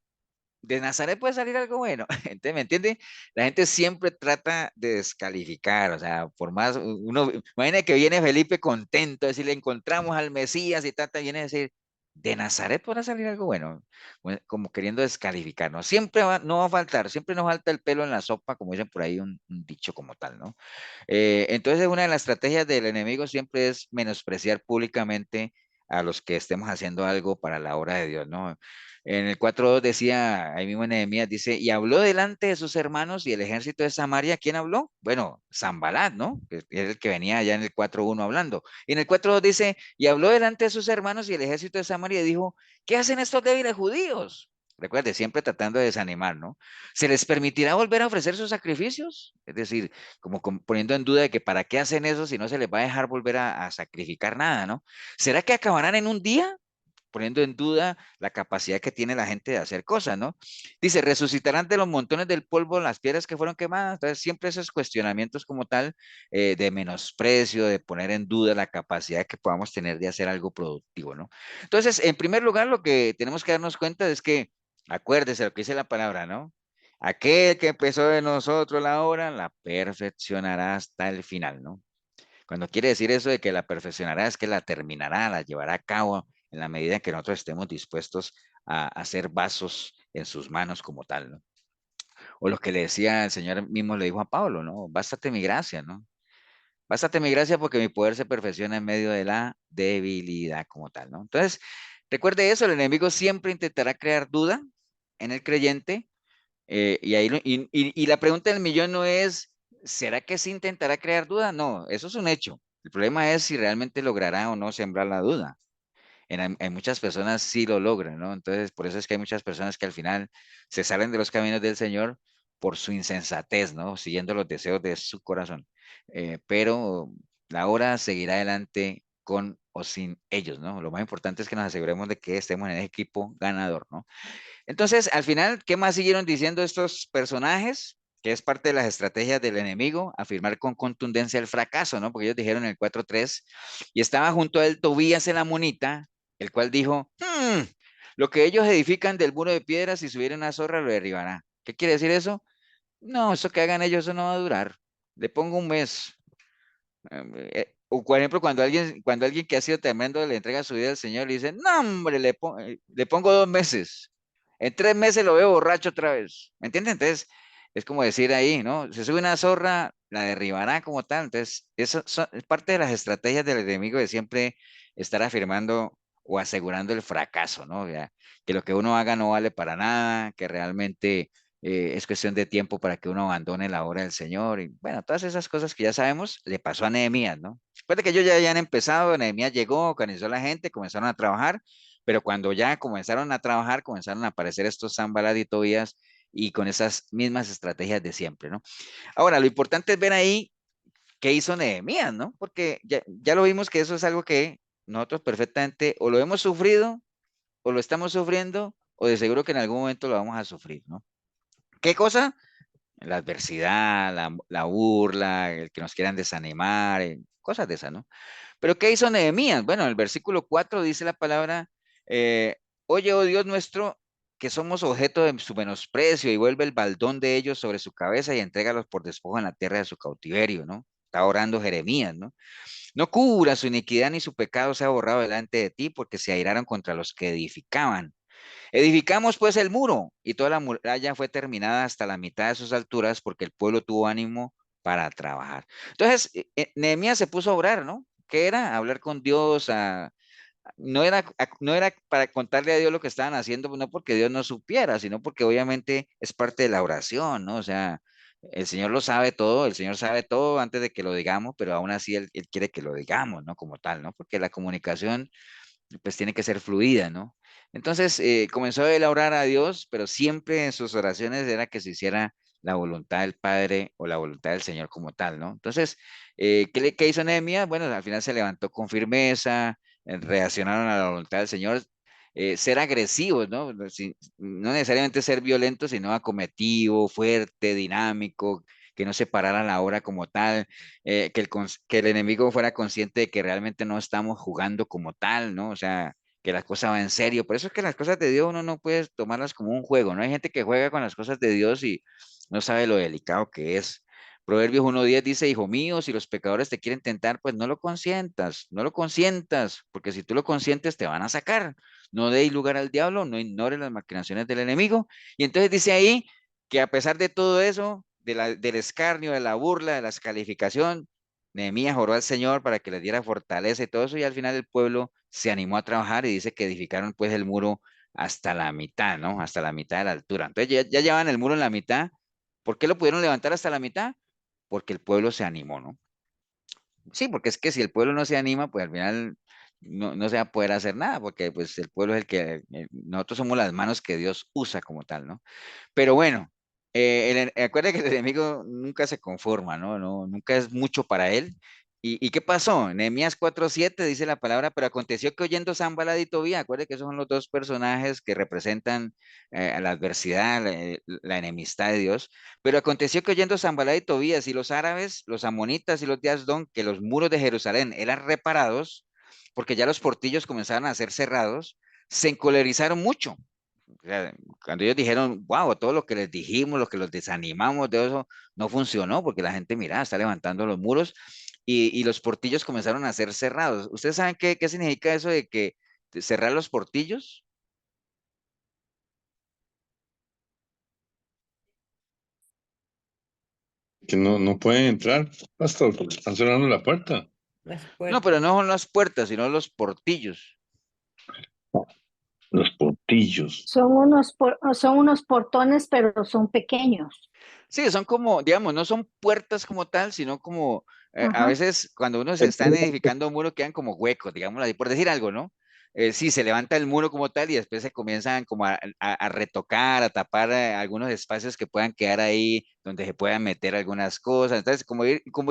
de Nazaret puede salir algo bueno. Entonces, ¿me entiende? La gente siempre trata de descalificar, o sea, por más uno, imagina que viene Felipe contento, decir, le encontramos al Mesías y tata, viene a decir, de Nazaret podrá salir algo bueno, como queriendo descalificarnos. Siempre no va a faltar, siempre nos falta el pelo en la sopa, como dicen por ahí un dicho como tal, ¿no? Entonces, una de las estrategias del enemigo siempre es menospreciar públicamente a los que estemos haciendo algo para la obra de Dios, ¿no? En el 4.2 decía, ahí mismo en Nehemías dice, y habló delante de sus hermanos y el ejército de Samaria, ¿quién habló? Bueno, Sanbalat, ¿no? Que es el que venía allá en el 4.1 hablando. Y en el 4.2 dice, y habló delante de sus hermanos y el ejército de Samaria y dijo, ¿qué hacen estos débiles judíos? Recuerde, siempre tratando de desanimar, ¿no? ¿Se les permitirá volver a ofrecer sus sacrificios? Es decir, como poniendo en duda de que para qué hacen eso si no se les va a dejar volver a sacrificar nada, ¿no? ¿Será que acabarán en un día? Poniendo en duda la capacidad que tiene la gente de hacer cosas, ¿no? Dice, resucitarán de los montones del polvo las piedras que fueron quemadas. Entonces, siempre esos cuestionamientos como tal, de menosprecio, de poner en duda la capacidad que podamos tener de hacer algo productivo, ¿no? Entonces, en primer lugar, lo que tenemos que darnos cuenta es que, acuérdese lo que dice la palabra, ¿no? Aquel que empezó de nosotros la obra, la perfeccionará hasta el final, ¿no? Cuando quiere decir eso de que la perfeccionará, es que la terminará, la llevará a cabo en la medida en que nosotros estemos dispuestos a hacer vasos en sus manos como tal, ¿no? O lo que le decía el Señor mismo le dijo a Pablo, ¿no? Bástate mi gracia, ¿no? Bástate mi gracia porque mi poder se perfecciona en medio de la debilidad como tal, ¿no? Entonces, recuerde eso, el enemigo siempre intentará crear duda en el creyente, y la pregunta del millón no es, ¿será que sí intentará crear duda? No, eso es un hecho. El problema es si realmente logrará o no sembrar la duda. En muchas personas sí lo logran, ¿no? Entonces, por eso es que hay muchas personas que al final se salen de los caminos del Señor por su insensatez, ¿no? Siguiendo los deseos de su corazón. Pero la hora seguirá adelante con o sin ellos, ¿no? Lo más importante es que nos aseguremos de que estemos en el equipo ganador, ¿no? Entonces, al final, ¿qué más siguieron diciendo estos personajes? Que es parte de las estrategias del enemigo, afirmar con contundencia el fracaso, ¿no? Porque ellos dijeron en el 4.3, y estaba junto a él Tobías el amonita, el cual dijo, lo que ellos edifican del muro de piedras, si subiera una zorra, lo derribará. ¿Qué quiere decir eso? No, eso que hagan ellos, eso no va a durar. Le pongo un mes. O por ejemplo, cuando alguien que ha sido tremendo le entrega su vida al Señor y dice, no, hombre, le pongo 2 meses. En 3 meses lo veo borracho otra vez. ¿Me entiendes? Entonces, es como decir ahí, ¿no? Se sube una zorra, la derribará como tal. Entonces, es parte de las estrategias del enemigo de siempre estar afirmando o asegurando el fracaso, ¿no? Ya, que lo que uno haga no vale para nada, que realmente es cuestión de tiempo para que uno abandone la obra del Señor. Y bueno, todas esas cosas que ya sabemos, le pasó a Nehemías, ¿no? Después de que ellos ya habían empezado, Nehemías llegó, organizó a la gente, comenzaron a trabajar, pero cuando ya comenzaron a trabajar, comenzaron a aparecer estos Sanbalat y Tobías y con esas mismas estrategias de siempre, ¿no? Ahora, lo importante es ver ahí qué hizo Nehemías, ¿no? Porque ya lo vimos que eso es algo que nosotros perfectamente o lo hemos sufrido o lo estamos sufriendo o de seguro que en algún momento lo vamos a sufrir, ¿no? ¿Qué cosa? La adversidad, la burla, el que nos quieran desanimar, cosas de esas, ¿no? Pero ¿qué hizo Nehemías? Bueno, en el versículo 4 dice la palabra, oye, oh Dios nuestro, que somos objeto de su menosprecio y vuelve el baldón de ellos sobre su cabeza y entrégalos por despojo en la tierra de su cautiverio, ¿no? Está orando Jeremías, ¿no? No cubra su iniquidad ni su pecado sea borrado delante de ti porque se airaron contra los que edificaban. Edificamos pues el muro y toda la muralla fue terminada hasta la mitad de sus alturas porque el pueblo tuvo ánimo para trabajar. Entonces, Nehemías se puso a orar, ¿no? ¿Qué era? Hablar con Dios, no era para contarle a Dios lo que estaban haciendo, no porque Dios no supiera, sino porque obviamente es parte de la oración, ¿no? O sea, el Señor lo sabe todo, el Señor sabe todo antes de que lo digamos, pero aún así Él quiere que lo digamos, ¿no? Como tal, ¿no? Porque la comunicación pues tiene que ser fluida, ¿no? Entonces comenzó a él a orar a Dios, pero siempre en sus oraciones era que se hiciera la voluntad del Padre o la voluntad del Señor como tal, ¿no? Entonces, ¿qué hizo Nehemías? Bueno, al final se levantó con firmeza, reaccionaron a la voluntad del Señor, ser agresivos, ¿no? No necesariamente ser violentos, sino acometivo, fuerte, dinámico, que no se parara la obra como tal, que el enemigo fuera consciente de que realmente no estamos jugando como tal, ¿no? O sea, que las cosas van en serio. Por eso es que las cosas de Dios uno no puede tomarlas como un juego, ¿no? Hay gente que juega con las cosas de Dios y no sabe lo delicado que es. Proverbios 1:10 dice, hijo mío, si los pecadores te quieren tentar, pues no lo consientas, no lo consientas, porque si tú lo consientes te van a sacar. No deis lugar al diablo, no ignores las maquinaciones del enemigo. Y entonces dice ahí que a pesar de todo eso, del escarnio, de la burla, de la descalificación, Nehemías oró al Señor para que les diera fortaleza y todo eso, y al final el pueblo se animó a trabajar y dice que edificaron pues el muro hasta la mitad, ¿no? Hasta la mitad de la altura. Entonces ya llevaban el muro en la mitad. ¿Por qué lo pudieron levantar hasta la mitad? Porque el pueblo se animó, ¿no? Sí, porque es que si el pueblo no se anima, pues al final no se va a poder hacer nada, porque pues el pueblo es el que, nosotros somos las manos que Dios usa como tal, ¿no? Pero bueno, acuérdate que el enemigo nunca se conforma, ¿no? Nunca es mucho para él. ¿Y qué pasó? Nehemías 4:7 dice la palabra, pero aconteció que oyendo Sanballat y Tobías, acuérdate que esos son los dos personajes que representan a la adversidad, la enemistad de Dios, pero aconteció que oyendo Sanballat y Tobías y los árabes, los amonitas y los de Asdón, que los muros de Jerusalén eran reparados, porque ya los portillos comenzaron a ser cerrados, se encolerizaron mucho. O sea, cuando ellos dijeron, wow, todo lo que les dijimos, lo que los desanimamos de eso, no funcionó porque la gente, mira, está levantando los muros y los portillos comenzaron a ser cerrados. ¿Ustedes saben qué significa eso de que cerrar los portillos? Que no pueden entrar, pastor, porque están cerrando la puerta. Las No, pero no puertas. son las puertas, sino los portillos. Los portillos. Son unos portones, pero son pequeños. Sí, son como, digamos, no son puertas como tal, sino como, a Ajá. veces cuando uno se está edificando un muro quedan como huecos, digamos, por decir algo, ¿no? Sí, se levanta el muro como tal y después se comienzan como a retocar, a tapar algunos espacios que puedan quedar ahí donde se puedan meter algunas cosas. Entonces, como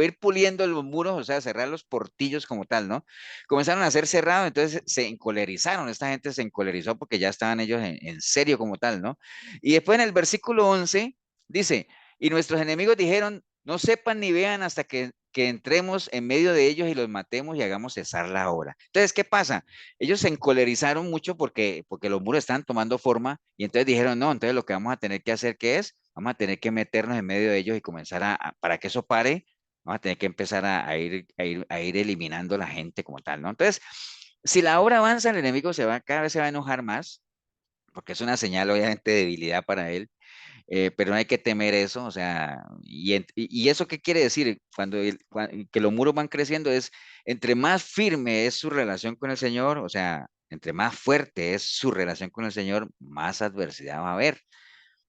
ir puliendo los muros, o sea, cerrar los portillos como tal, ¿no? Comenzaron a ser cerrados, entonces se encolerizaron, esta gente se encolerizó porque ya estaban ellos en serio como tal, ¿no? Y después en el versículo 11 dice, y nuestros enemigos dijeron, no sepan ni vean hasta que entremos en medio de ellos y los matemos y hagamos cesar la obra. Entonces, ¿qué pasa? Ellos se encolerizaron mucho porque los muros estaban tomando forma y entonces dijeron, no, entonces lo que vamos a tener que hacer, ¿qué es? Vamos a tener que meternos en medio de ellos y comenzar para que eso pare, vamos a tener que empezar a ir eliminando la gente como tal, ¿no? Entonces, si la obra avanza, el enemigo cada vez se va a enojar más, porque es una señal obviamente de debilidad para él, pero no hay que temer eso, o sea, y eso qué quiere decir, que los muros van creciendo es, entre más firme es su relación con el Señor, o sea, entre más fuerte es su relación con el Señor, más adversidad va a haber.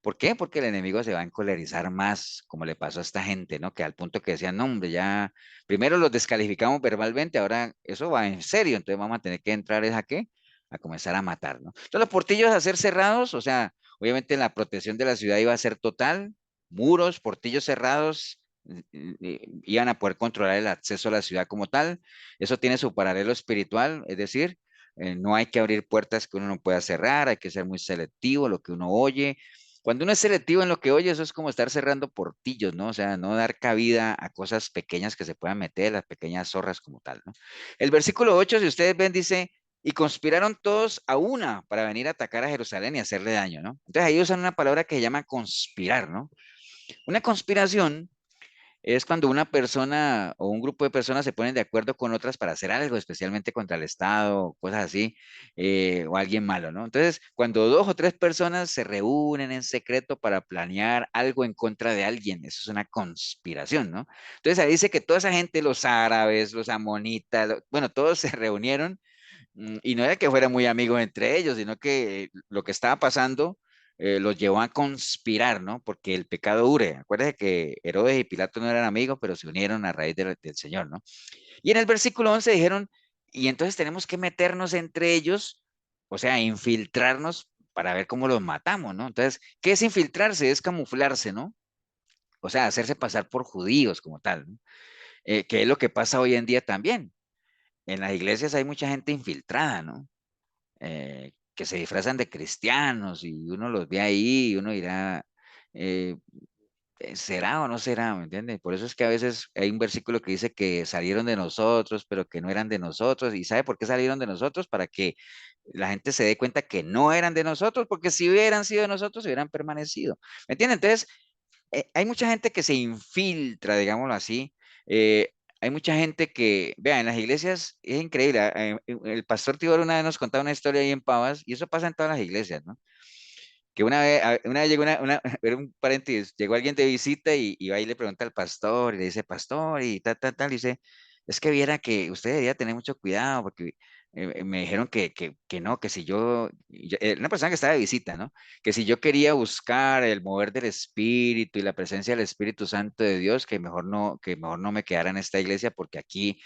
¿Por qué? Porque el enemigo se va a encolerizar más, como le pasó a esta gente, ¿no? Que al punto que decían, no, hombre, ya, primero los descalificamos verbalmente, ahora eso va en serio, entonces vamos a tener que entrar, ¿es a qué? A comenzar a matar, ¿no? Entonces los portillos a ser cerrados, o sea, obviamente la protección de la ciudad iba a ser total, muros, portillos cerrados, iban a poder controlar el acceso a la ciudad como tal. Eso tiene su paralelo espiritual, es decir, no hay que abrir puertas que uno no pueda cerrar, hay que ser muy selectivo lo que uno oye. Cuando uno es selectivo en lo que oye, eso es como estar cerrando portillos, ¿no? O sea, no dar cabida a cosas pequeñas que se puedan meter, las pequeñas zorras como tal, ¿no? El versículo 8, si ustedes ven, dice, y conspiraron todos a una para venir a atacar a Jerusalén y hacerle daño, ¿no? Entonces ahí usan una palabra que se llama conspirar, ¿no? Una conspiración es cuando una persona o un grupo de personas se ponen de acuerdo con otras para hacer algo, especialmente contra el Estado, cosas así, o alguien malo, ¿no? Entonces, cuando dos o tres personas se reúnen en secreto para planear algo en contra de alguien, eso es una conspiración, ¿no? Entonces, ahí dice que toda esa gente, los árabes, los amonitas, bueno, todos se reunieron y no era que fueran muy amigos entre ellos, sino que lo que estaba pasando los llevó a conspirar, ¿no? Porque el pecado dure. Acuérdense que Herodes y Pilato no eran amigos, pero se unieron a raíz del Señor, ¿no? Y en el versículo 11 dijeron, y entonces tenemos que meternos entre ellos o sea, infiltrarnos para ver cómo los matamos, ¿no? Entonces, ¿qué es infiltrarse? Es camuflarse, ¿no? O sea, hacerse pasar por judíos como tal, ¿no? Que es lo que pasa hoy en día también. En las iglesias hay mucha gente infiltrada, ¿no? Que se disfrazan de cristianos y uno los ve ahí y uno dirá, eh, ¿será o no será? ¿Me entiendes? Por eso es que a veces hay un versículo que dice que salieron de nosotros, pero que no eran de nosotros. ¿Y sabe por qué salieron de nosotros? Para que la gente se dé cuenta que no eran de nosotros, porque si hubieran sido de nosotros, hubieran permanecido. ¿Me entiendes? Entonces, hay mucha gente que se infiltra, digámoslo así. Hay mucha gente que, vea, en las iglesias es increíble. El pastor Tibor una vez nos contaba una historia ahí en Pavas, y eso pasa en todas las iglesias, ¿no? Que una vez llegó era un paréntesis, llegó alguien de visita y va y le pregunta al pastor, y le dice, pastor, y tal, tal, tal, y dice, es que viera que usted debería tener mucho cuidado, porque me dijeron que no, que si una persona que estaba de visita, ¿no? Que si yo quería buscar el mover del Espíritu y la presencia del Espíritu Santo de Dios, que mejor no me quedara en esta iglesia, porque aquí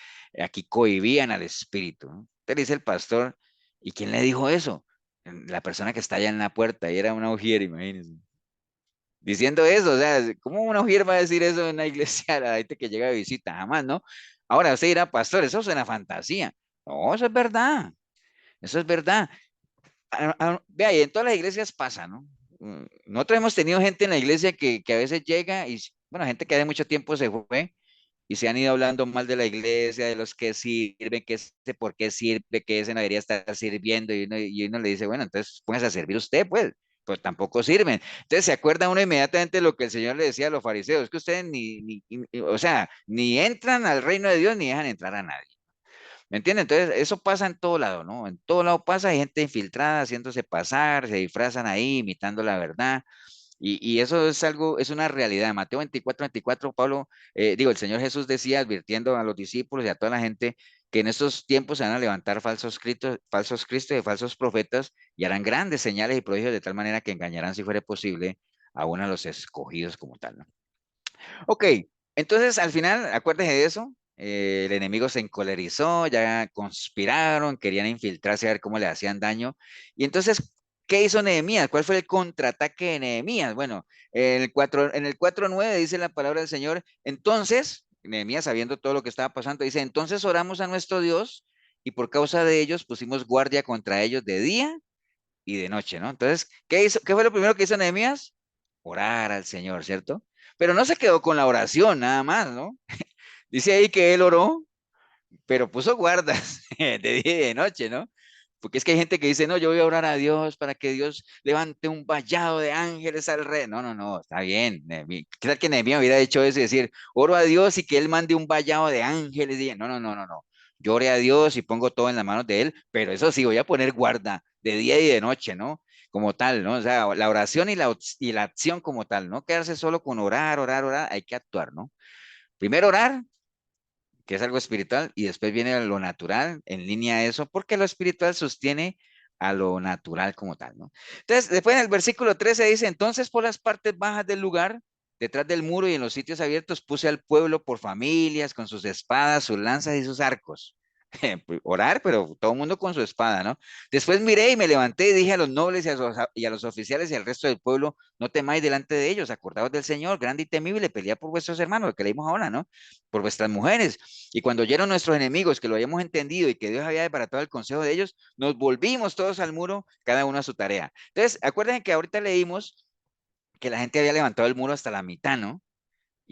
cohibían al Espíritu, ¿no? Entonces le dice el pastor, ¿y quién le dijo eso? La persona que está allá en la puerta, y era una ujier, imagínense. Diciendo eso, o sea, ¿cómo una ujier va a decir eso en una iglesia a la gente que llega de visita? Jamás, ¿no? Ahora usted dirá, pastor, eso suena fantasía. No, eso es verdad, eso es verdad. Vea, y en todas las iglesias pasa, ¿no? Nosotros hemos tenido gente en la iglesia que a veces llega y, bueno, gente que hace mucho tiempo se fue y se han ido hablando mal de la iglesia, de los que sirven, que ese por qué sirve, que ese no debería estar sirviendo, y uno le dice, bueno, entonces póngase a servir usted, pues tampoco sirven. Entonces se acuerda uno inmediatamente de lo que el Señor le decía a los fariseos, que ustedes o sea, ni entran al reino de Dios ni dejan entrar a nadie. ¿Me entienden? Entonces, eso pasa en todo lado, ¿no? En todo lado pasa, hay gente infiltrada, haciéndose pasar, se disfrazan ahí, imitando la verdad. Y eso es algo, es una realidad. Mateo 24, Pablo, el Señor Jesús decía, advirtiendo a los discípulos y a toda la gente, que en estos tiempos se van a levantar falsos cristos y falsos profetas y harán grandes señales y prodigios de tal manera que engañarán, si fuera posible, aún a los escogidos como tal, ¿no? Ok, entonces al final, acuérdese de eso. El enemigo se encolerizó, ya conspiraron, querían infiltrarse a ver cómo le hacían daño. Y entonces, ¿qué hizo Nehemías? ¿Cuál fue el contraataque de Nehemías? Bueno, en el 4:9 dice la palabra del Señor. Entonces, Nehemías, sabiendo todo lo que estaba pasando, dice, entonces oramos a nuestro Dios y por causa de ellos pusimos guardia contra ellos de día y de noche, ¿no? Entonces, ¿qué hizo? ¿Qué fue lo primero que hizo Nehemías? Orar al Señor, ¿cierto? Pero no se quedó con la oración nada más, ¿no? Dice ahí que él oró, pero puso guardas de día y de noche, ¿no? Porque es que hay gente que dice, no, yo voy a orar a Dios para que Dios levante un vallado de ángeles al rey. No, no, no, está bien. ¿Qué tal que Nehemías hubiera hecho eso y decir, oro a Dios y que él mande un vallado de ángeles? Y, no, no, no, no, no. Yo oré a Dios y pongo todo en las manos de él, pero eso sí, voy a poner guarda de día y de noche, ¿no? Como tal, ¿no? O sea, la oración y la acción como tal, no quedarse solo con orar, orar, orar, hay que actuar, ¿no? Primero orar, que es algo espiritual, y después viene lo natural, en línea a eso, porque lo espiritual sostiene a lo natural como tal, ¿no? Entonces, después en el versículo 13 dice, entonces por las partes bajas del lugar, detrás del muro y en los sitios abiertos, puse al pueblo por familias, con sus espadas, sus lanzas y sus arcos. Orar, pero todo el mundo con su espada, ¿no? Después miré y me levanté y dije a los nobles y a los oficiales y al resto del pueblo, no temáis delante de ellos, acordaos del Señor, grande y temible, pelea por vuestros hermanos, lo que leímos ahora, ¿no? Por vuestras mujeres. Y cuando oyeron nuestros enemigos que lo habíamos entendido y que Dios había desbaratado el consejo de ellos, nos volvimos todos al muro, cada uno a su tarea. Entonces, acuérdense que ahorita leímos que la gente había levantado el muro hasta la mitad, ¿no?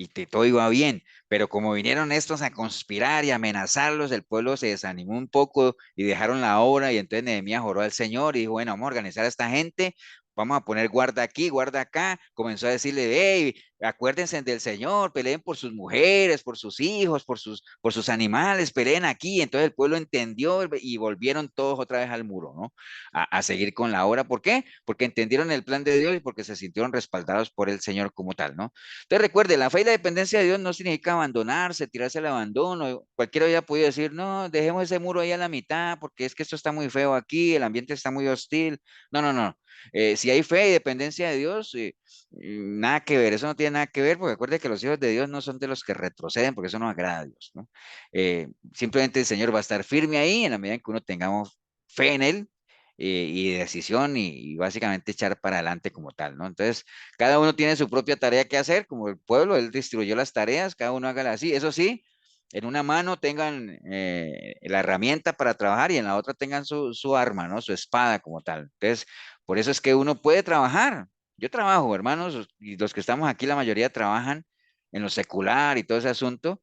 Y que todo iba bien, pero como vinieron estos a conspirar y amenazarlos, el pueblo se desanimó un poco y dejaron la obra, y entonces Nehemías oró al Señor y dijo, bueno, vamos a organizar a esta gente, vamos a poner guarda aquí, guarda acá, comenzó a decirle, hey, acuérdense del Señor, peleen por sus mujeres, por sus hijos, por sus animales, peleen aquí. Entonces el pueblo entendió y volvieron todos otra vez al muro, ¿no? A seguir con la obra. ¿Por qué? Porque entendieron el plan de Dios y porque se sintieron respaldados por el Señor como tal, ¿no? Entonces recuerde, la fe y la dependencia de Dios no significa abandonarse, tirarse al abandono. Cualquiera había podido decir, no, dejemos ese muro ahí a la mitad porque es que esto está muy feo aquí, el ambiente está muy hostil. No, no, no. Si hay fe y dependencia de Dios, nada que ver, eso no tiene nada que ver, porque recuerde que los hijos de Dios no son de los que retroceden, porque eso no agrada a Dios, ¿no? Simplemente el Señor va a estar firme ahí en la medida en que uno tengamos fe en Él y decisión y básicamente echar para adelante como tal, ¿no? Entonces, cada uno tiene su propia tarea que hacer, como el pueblo, él distribuyó las tareas, cada uno hágala así. Eso sí, en una mano tengan la herramienta para trabajar y en la otra tengan su arma, ¿no? Su espada como tal. Entonces, por eso es que uno puede trabajar. Yo trabajo, hermanos, y los que estamos aquí, la mayoría trabajan en lo secular y todo ese asunto,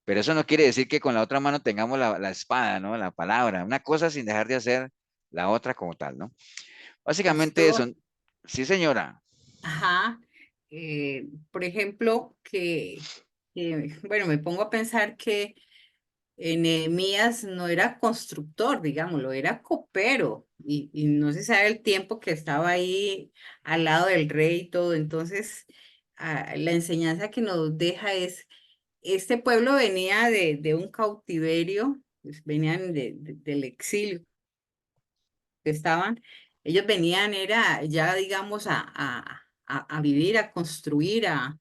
pero eso no quiere decir que con la otra mano tengamos la espada, ¿no? La palabra, una cosa sin dejar de hacer la otra como tal, ¿no? Básicamente Pastor, son, sí señora, ajá, por ejemplo, bueno, me pongo a pensar que Nehemías no era constructor, digámoslo, era copero y no se sabe el tiempo que estaba ahí al lado del rey y todo. Entonces, la enseñanza que nos deja es, este pueblo venía de un cautiverio, pues, venían del exilio que estaban, ellos venían, era ya, digamos, a vivir, a construir, a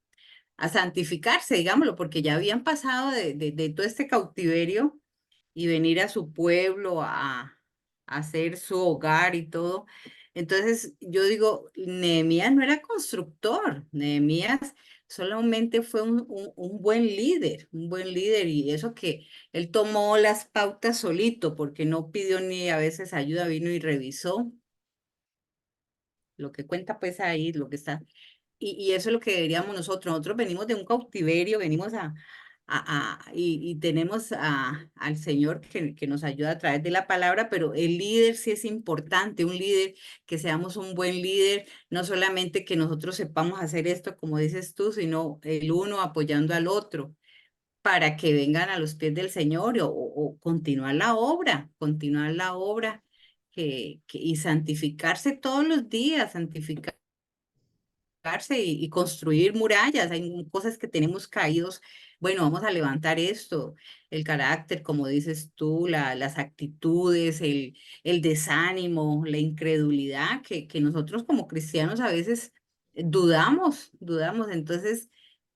santificarse, digámoslo, porque ya habían pasado de todo este cautiverio y venir a su pueblo a hacer su hogar y todo. Entonces, yo digo, Nehemías no era constructor, Nehemías solamente fue un buen líder, y eso que él tomó las pautas solito, porque no pidió ni a veces ayuda, vino y revisó lo que cuenta pues ahí, lo que está. Y eso es lo que deberíamos nosotros. Nosotros venimos de un cautiverio, venimos y tenemos al Señor que nos ayuda a través de la palabra, pero el líder sí es importante, un líder, que seamos un buen líder, no solamente que nosotros sepamos hacer esto, como dices tú, sino el uno apoyando al otro para que vengan a los pies del Señor o continuar la obra y santificarse todos los días, santificarse y construir murallas. Hay cosas que tenemos caídos. Bueno, vamos a levantar esto, el carácter, como dices tú, las actitudes, el desánimo, la incredulidad, que nosotros como cristianos a veces dudamos. Entonces,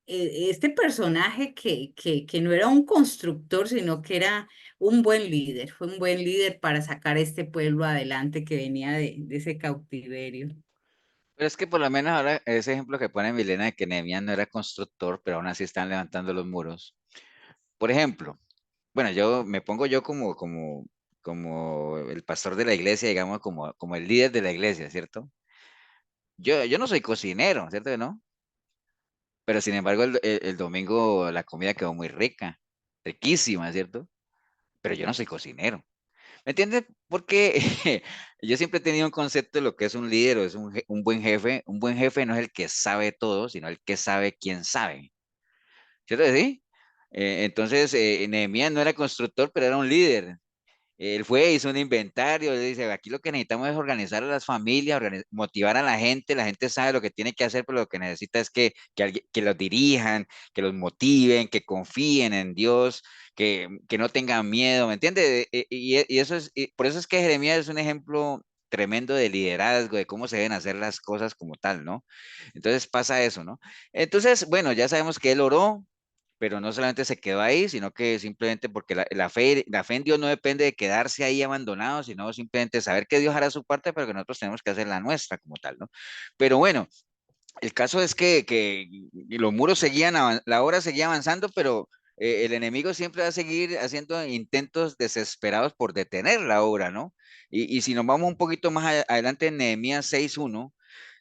este personaje que no era un constructor, sino que era un buen líder, fue un buen líder para sacar a este pueblo adelante que venía de ese cautiverio. pero es que por lo menos ahora ese ejemplo que pone Milena de que Nehemías no era constructor, pero aún así están levantando los muros. Por ejemplo, bueno, yo me pongo yo como el pastor de la iglesia, digamos, como el líder de la iglesia, ¿cierto? Yo no soy cocinero, ¿cierto que no? Pero sin embargo, el domingo la comida quedó muy rica, riquísima, ¿cierto? Pero yo no soy cocinero. ¿Me entiendes? Porque yo siempre he tenido un concepto de lo que es un líder o es un buen jefe. Un buen jefe no es el que sabe todo, sino el que sabe quién sabe. ¿Cierto que sí? Entonces, Nehemías no era constructor, pero era un líder. Él fue, hizo un inventario, él dice, aquí lo que necesitamos es organizar a las familias, motivar a la gente sabe lo que tiene que hacer, pero lo que necesita es que los dirijan, que los motiven, que confíen en Dios, que no tengan miedo, ¿me entiendes? Y eso es, y por eso es que Jeremías es un ejemplo tremendo de liderazgo, de cómo se deben hacer las cosas como tal, ¿no? Entonces pasa eso, ¿no? Entonces, bueno, ya sabemos que él oró, pero no solamente se quedó ahí, sino que simplemente porque la fe en Dios no depende de quedarse ahí abandonado, sino simplemente saber que Dios hará su parte, pero que nosotros tenemos que hacer la nuestra como tal, ¿no? Pero bueno, el caso es que los muros seguían, la obra seguía avanzando, pero el enemigo siempre va a seguir haciendo intentos desesperados por detener la obra, ¿no? Y si nos vamos un poquito más adelante en Nehemías 6:1,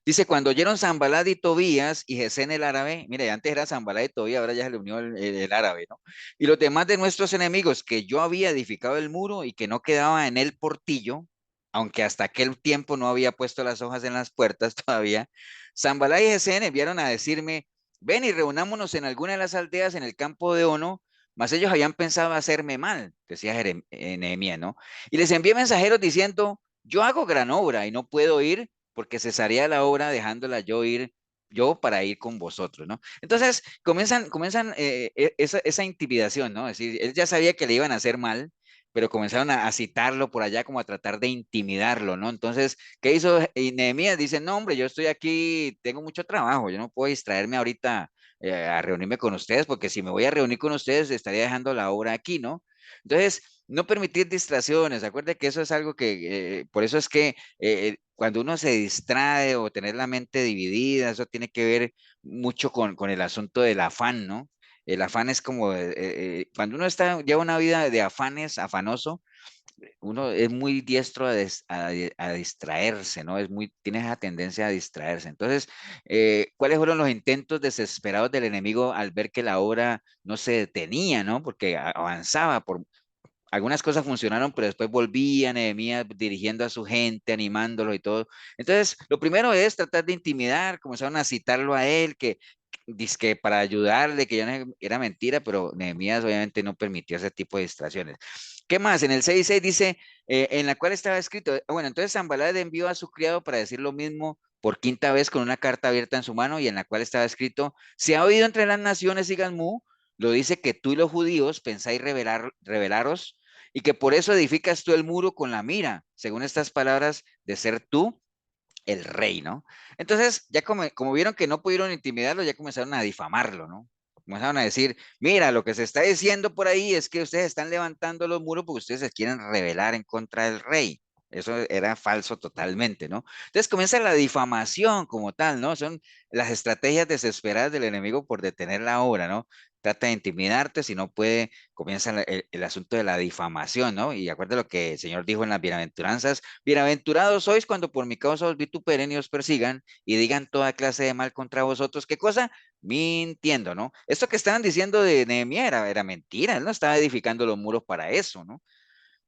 dice, cuando oyeron Zambalat y Tobías y Gesén el árabe, mire, antes era Zambalat y Tobías, ahora ya se le unió el árabe, ¿no? Y los demás de nuestros enemigos, que yo había edificado el muro y que no quedaba en el portillo, aunque hasta aquel tiempo no había puesto las hojas en las puertas todavía, Zambalat y Gesén enviaron a decirme, ven y reunámonos en alguna de las aldeas en el campo de Ono, mas ellos habían pensado hacerme mal, decía Nehemías, ¿no? Y les envié mensajeros diciendo, yo hago gran obra y no puedo ir porque cesaría la obra dejándola yo para ir con vosotros, ¿no? Entonces comienzan esa intimidación, ¿no? Es decir, él ya sabía que le iban a hacer mal, pero comenzaron a citarlo por allá como a tratar de intimidarlo, ¿no? Entonces, ¿qué hizo Nehemías? Dice, no, hombre, yo estoy aquí, tengo mucho trabajo, yo no puedo distraerme ahorita a reunirme con ustedes, porque si me voy a reunir con ustedes, estaría dejando la obra aquí, ¿no? Entonces, no permitir distracciones. Acuérdate que eso es algo que, por eso es que cuando uno se distrae o tener la mente dividida, eso tiene que ver mucho con el asunto del afán, ¿no? El afán es como, cuando uno lleva una vida de afanes, afanoso, uno es muy diestro a distraerse, ¿no? Tiene esa tendencia a distraerse. Entonces, ¿cuáles fueron los intentos desesperados del enemigo al ver que la obra no se detenía, ¿no? Porque avanzaba algunas cosas funcionaron, pero después volvía Nehemías dirigiendo a su gente, animándolo y todo. Entonces, lo primero es tratar de intimidar, comenzaron a citarlo a él, que dizque para ayudarle, que ya no era mentira, pero Nehemías obviamente no permitió ese tipo de distracciones. ¿Qué más? En el 6:6 dice, en la cual estaba escrito, bueno, entonces Sanballat envió a su criado para decir lo mismo por quinta vez con una carta abierta en su mano y en la cual estaba escrito, se ha oído entre las naciones y Gasmú, lo dice que tú y los judíos pensáis rebelaros y que por eso edificas tú el muro con la mira, según estas palabras, de ser tú el rey, ¿no? Entonces, ya como vieron que no pudieron intimidarlo, ya comenzaron a difamarlo, ¿no? Comenzaron a decir, mira, lo que se está diciendo por ahí es que ustedes están levantando los muros porque ustedes se quieren rebelar en contra del rey. Eso era falso totalmente, ¿no? Entonces comienza la difamación como tal, ¿no? Son las estrategias desesperadas del enemigo por detener la obra, ¿no? Trata de intimidarte, si no puede, comienza el asunto de la difamación, ¿no? Y acuérdate lo que el Señor dijo en las bienaventuranzas, bienaventurados sois cuando por mi causa os vituperen y os persigan y digan toda clase de mal contra vosotros. ¿Qué cosa? Mintiendo, ¿no? Esto que estaban diciendo de Nehemías era mentira, él no estaba edificando los muros para eso, ¿no?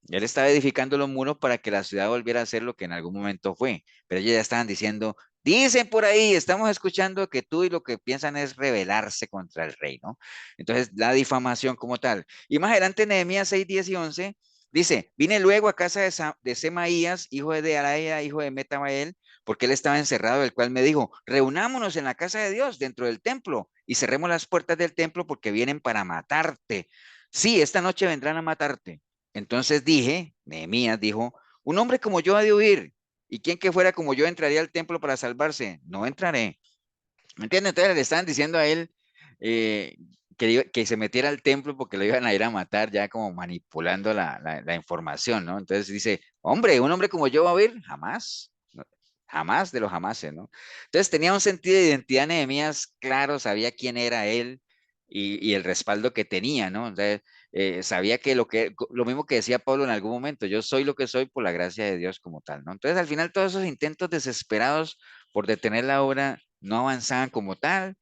Él estaba edificando los muros para que la ciudad volviera a ser lo que en algún momento fue, pero ellos ya estaban diciendo, dicen por ahí, estamos escuchando que tú y lo que piensan es rebelarse contra el rey, ¿no? Entonces, la difamación como tal. Y más adelante, Nehemías 6, 10 y 11, dice, vine luego a casa de Semaías, hijo de Araía, hijo de Metabael, porque él estaba encerrado, el cual me dijo, reunámonos en la casa de Dios, dentro del templo, y cerremos las puertas del templo porque vienen para matarte. Sí, esta noche vendrán a matarte. Entonces dije, Nehemías dijo, un hombre como yo ha de huir, y quien que fuera como yo entraría al templo para salvarse, no entraré. ¿Me entiendes? Entonces le estaban diciendo a él eh, que se metiera al templo porque lo iban a ir a matar, ya como manipulando la información, ¿no? Entonces dice, hombre, un hombre como yo va a huir, jamás. Jamás de los jamases, ¿no? Entonces tenía un sentido de identidad Nehemías claro, sabía quién era él y el respaldo que tenía, ¿no? Entonces, sabía que lo mismo que decía Pablo en algún momento, yo soy lo que soy por la gracia de Dios como tal, ¿no? Entonces, al final, todos esos intentos desesperados por detener la obra no avanzaban como tal.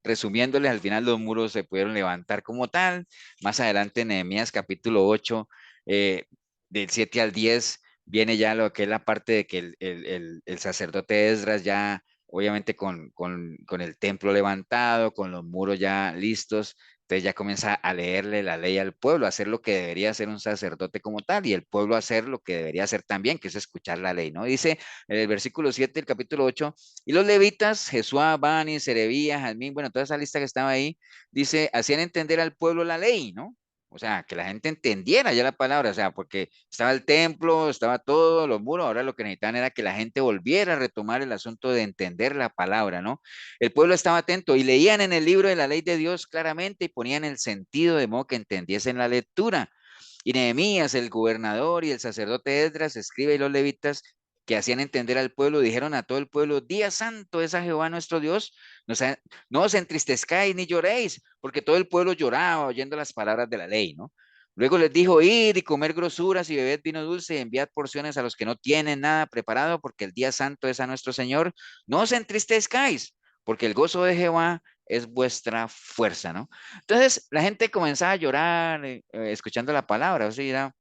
Resumiéndoles, al final los muros se pudieron levantar como tal. Más adelante, en Nehemías capítulo 8, del 7 al 10 viene ya lo que es la parte de que el sacerdote Esdras ya, obviamente con el templo levantado, con los muros ya listos, entonces ya comienza a leerle la ley al pueblo, a hacer lo que debería hacer un sacerdote como tal, y el pueblo a hacer lo que debería hacer también, que es escuchar la ley, ¿no? Dice en el versículo 7 del capítulo 8, y los levitas, Jesuá, Bani, Serebías, Jazmín, bueno, toda esa lista que estaba ahí, dice, hacían entender al pueblo la ley, ¿no? O sea, que la gente entendiera ya la palabra, o sea, porque estaba el templo, estaba todo, los muros, ahora lo que necesitaban era que la gente volviera a retomar el asunto de entender la palabra, ¿no? El pueblo estaba atento y leían en el libro de la ley de Dios claramente y ponían el sentido de modo que entendiesen la lectura. Y Nehemías, el gobernador y el sacerdote Esdras, escribe y los levitas que hacían entender al pueblo, dijeron a todo el pueblo, día santo es a Jehová nuestro Dios, no os entristezcáis ni lloréis, porque todo el pueblo lloraba oyendo las palabras de la ley, ¿no? Luego les dijo, ir y comer grosuras y beber vino dulce y enviad porciones a los que no tienen nada preparado, porque el día santo es a nuestro Señor. No os entristezcáis, porque el gozo de Jehová es vuestra fuerza, ¿no? Entonces la gente comenzaba a llorar escuchando la palabra, o sea,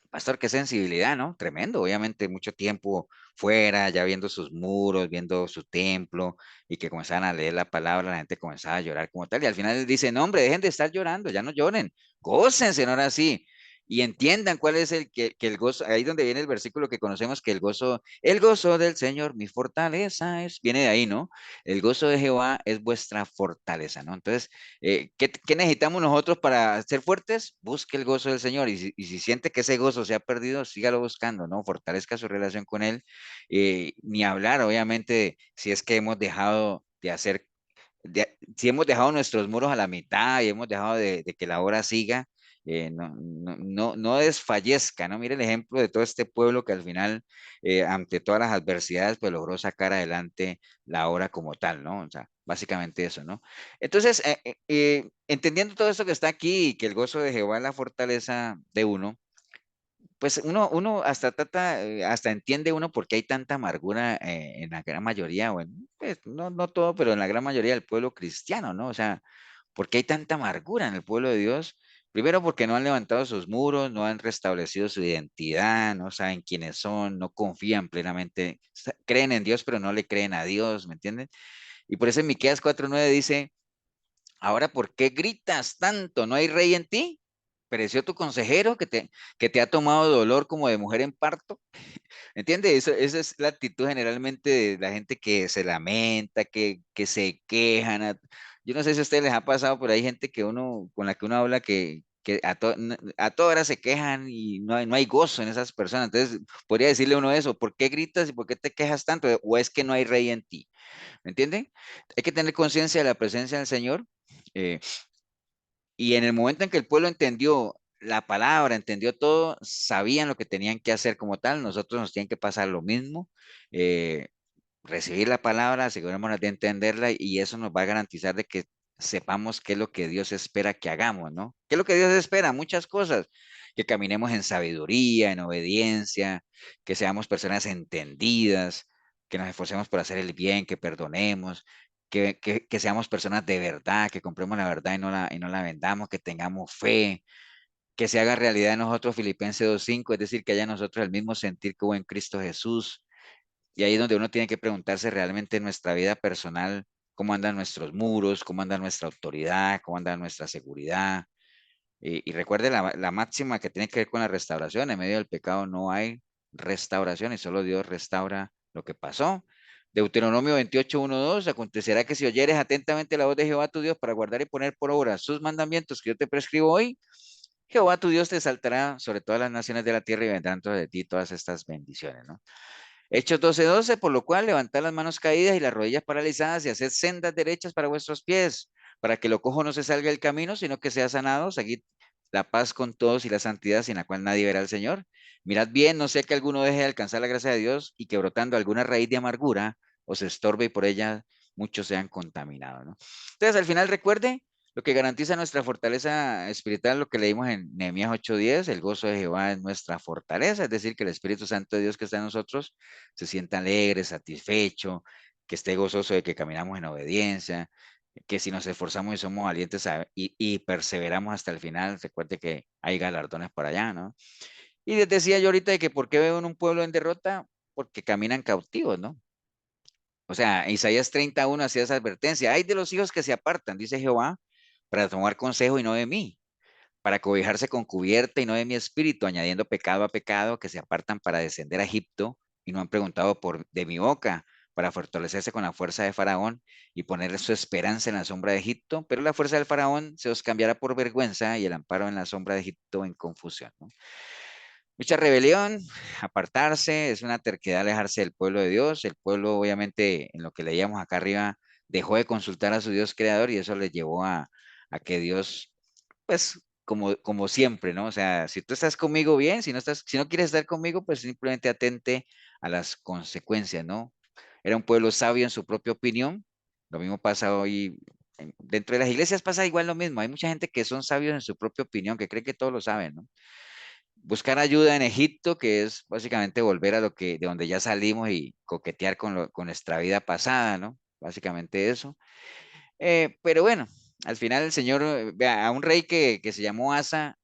pastor, qué sensibilidad, ¿no? Tremendo, obviamente, mucho tiempo fuera, ya viendo sus muros, viendo su templo, y que comenzaban a leer la palabra, la gente comenzaba a llorar como tal, y al final él dice, no, hombre, dejen de estar llorando, ya no lloren, gócense, no ahora sí, y entiendan cuál es que el gozo, ahí donde viene el versículo que conocemos, que el gozo del Señor, mi fortaleza es, viene de ahí, ¿no? El gozo de Jehová es vuestra fortaleza, ¿no? Entonces, ¿qué necesitamos nosotros para ser fuertes? Busque el gozo del Señor y si siente que ese gozo se ha perdido, sígalo buscando, ¿no? Fortalezca su relación con Él. Ni hablar, obviamente, si es que hemos dejado de si hemos dejado nuestros muros a la mitad y hemos dejado de que la obra siga no desfallezca, ¿no? Mire el ejemplo de todo este pueblo que al final, ante todas las adversidades, pues logró sacar adelante la obra como tal, ¿no? O sea, básicamente eso, ¿no? Entonces, entendiendo todo esto que está aquí y que el gozo de Jehová es la fortaleza de uno, pues uno hasta trata, hasta entiende uno por qué hay tanta amargura en la gran mayoría, bueno, pues no todo, pero en la gran mayoría del pueblo cristiano, ¿no? O sea, ¿por qué hay tanta amargura en el pueblo de Dios? Primero porque no han levantado sus muros, no han restablecido su identidad, no saben quiénes son, no confían plenamente, creen en Dios, pero no le creen a Dios, ¿me entienden? Y por eso en Miqueas 4:9 dice, ahora, ¿por qué gritas tanto? ¿No hay rey en ti? ¿Pereció tu consejero que te ha tomado dolor como de mujer en parto? ¿Entiendes? Esa es la actitud generalmente de la gente que se lamenta, que se quejan. Yo no sé si a ustedes les ha pasado, pero hay gente con la que uno habla que a toda hora se quejan y no hay gozo en esas personas. Entonces, podría decirle uno eso, ¿por qué gritas y por qué te quejas tanto? ¿O es que no hay rey en ti? ¿Me entienden? Hay que tener conciencia de la presencia del Señor. eh, y en el momento en que el pueblo entendió la palabra, entendió todo, sabían lo que tenían que hacer como tal. Nosotros nos tienen que pasar lo mismo. eh, Recibir la palabra, asegurémonos de entenderla y eso nos va a garantizar de que sepamos qué es lo que Dios espera que hagamos, ¿no? ¿Qué es lo que Dios espera? Muchas cosas. Que caminemos en sabiduría, en obediencia, que seamos personas entendidas, que nos esforcemos por hacer el bien, que perdonemos, que seamos personas de verdad, que compremos la verdad y no la vendamos, que tengamos fe, que se haga realidad en nosotros Filipenses 2:5, es decir, que haya en nosotros el mismo sentir que hubo en Cristo Jesús. Y ahí es donde uno tiene que preguntarse realmente en nuestra vida personal, cómo andan nuestros muros, cómo anda nuestra autoridad, cómo anda nuestra seguridad. Y recuerde la máxima que tiene que ver con la restauración. En medio del pecado no hay restauración y solo Dios restaura lo que pasó. Deuteronomio 28:1-2, acontecerá que si oyeres atentamente la voz de Jehová tu Dios para guardar y poner por obra sus mandamientos que yo te prescribo hoy, Jehová tu Dios te saltará sobre todas las naciones de la tierra y vendrán tras de ti todas estas bendiciones, ¿no? Hechos 12:12, por lo cual levantad las manos caídas y las rodillas paralizadas y haced sendas derechas para vuestros pies, para que lo cojo no se salga del camino, sino que sea sanado. Seguid la paz con todos y la santidad sin la cual nadie verá al Señor. Mirad bien, no sea que alguno deje de alcanzar la gracia de Dios y que brotando alguna raíz de amargura os estorbe y por ella muchos sean contaminados, ¿no? Entonces, al final recuerde, lo que garantiza nuestra fortaleza espiritual, lo que leímos en Nehemías 8:10, el gozo de Jehová es nuestra fortaleza, es decir, que el Espíritu Santo de Dios que está en nosotros se sienta alegre, satisfecho, que esté gozoso de que caminamos en obediencia, que si nos esforzamos y somos valientes y perseveramos hasta el final, recuerde que hay galardones por allá, ¿no? Y les decía yo ahorita de que por qué veo en un pueblo en derrota, porque caminan cautivos, ¿no? O sea, Isaías 31 hacía esa advertencia, hay de los hijos que se apartan, dice Jehová, para tomar consejo y no de mí, para cobijarse con cubierta y no de mi espíritu, añadiendo pecado a pecado, que se apartan para descender a Egipto y no han preguntado de mi boca, para fortalecerse con la fuerza de Faraón y poner su esperanza en la sombra de Egipto, pero la fuerza del Faraón se os cambiará por vergüenza y el amparo en la sombra de Egipto en confusión, ¿no? Mucha rebelión, apartarse, es una terquedad alejarse del pueblo de Dios. El pueblo, obviamente, en lo que leíamos acá arriba, dejó de consultar a su Dios creador y eso les llevó a que Dios, pues, como siempre, ¿no? O sea, si tú estás conmigo, bien, si no quieres estar conmigo, pues simplemente atente a las consecuencias, ¿no? Era un pueblo sabio en su propia opinión. Lo mismo pasa hoy. Dentro de las iglesias pasa igual lo mismo. Hay mucha gente que son sabios en su propia opinión, que cree que todo lo saben, ¿no? Buscar ayuda en Egipto, que es básicamente volver de donde ya salimos y coquetear con nuestra vida pasada, ¿no? Básicamente eso. Pero bueno, al final el Señor, vea, a un rey que se llamó Asa,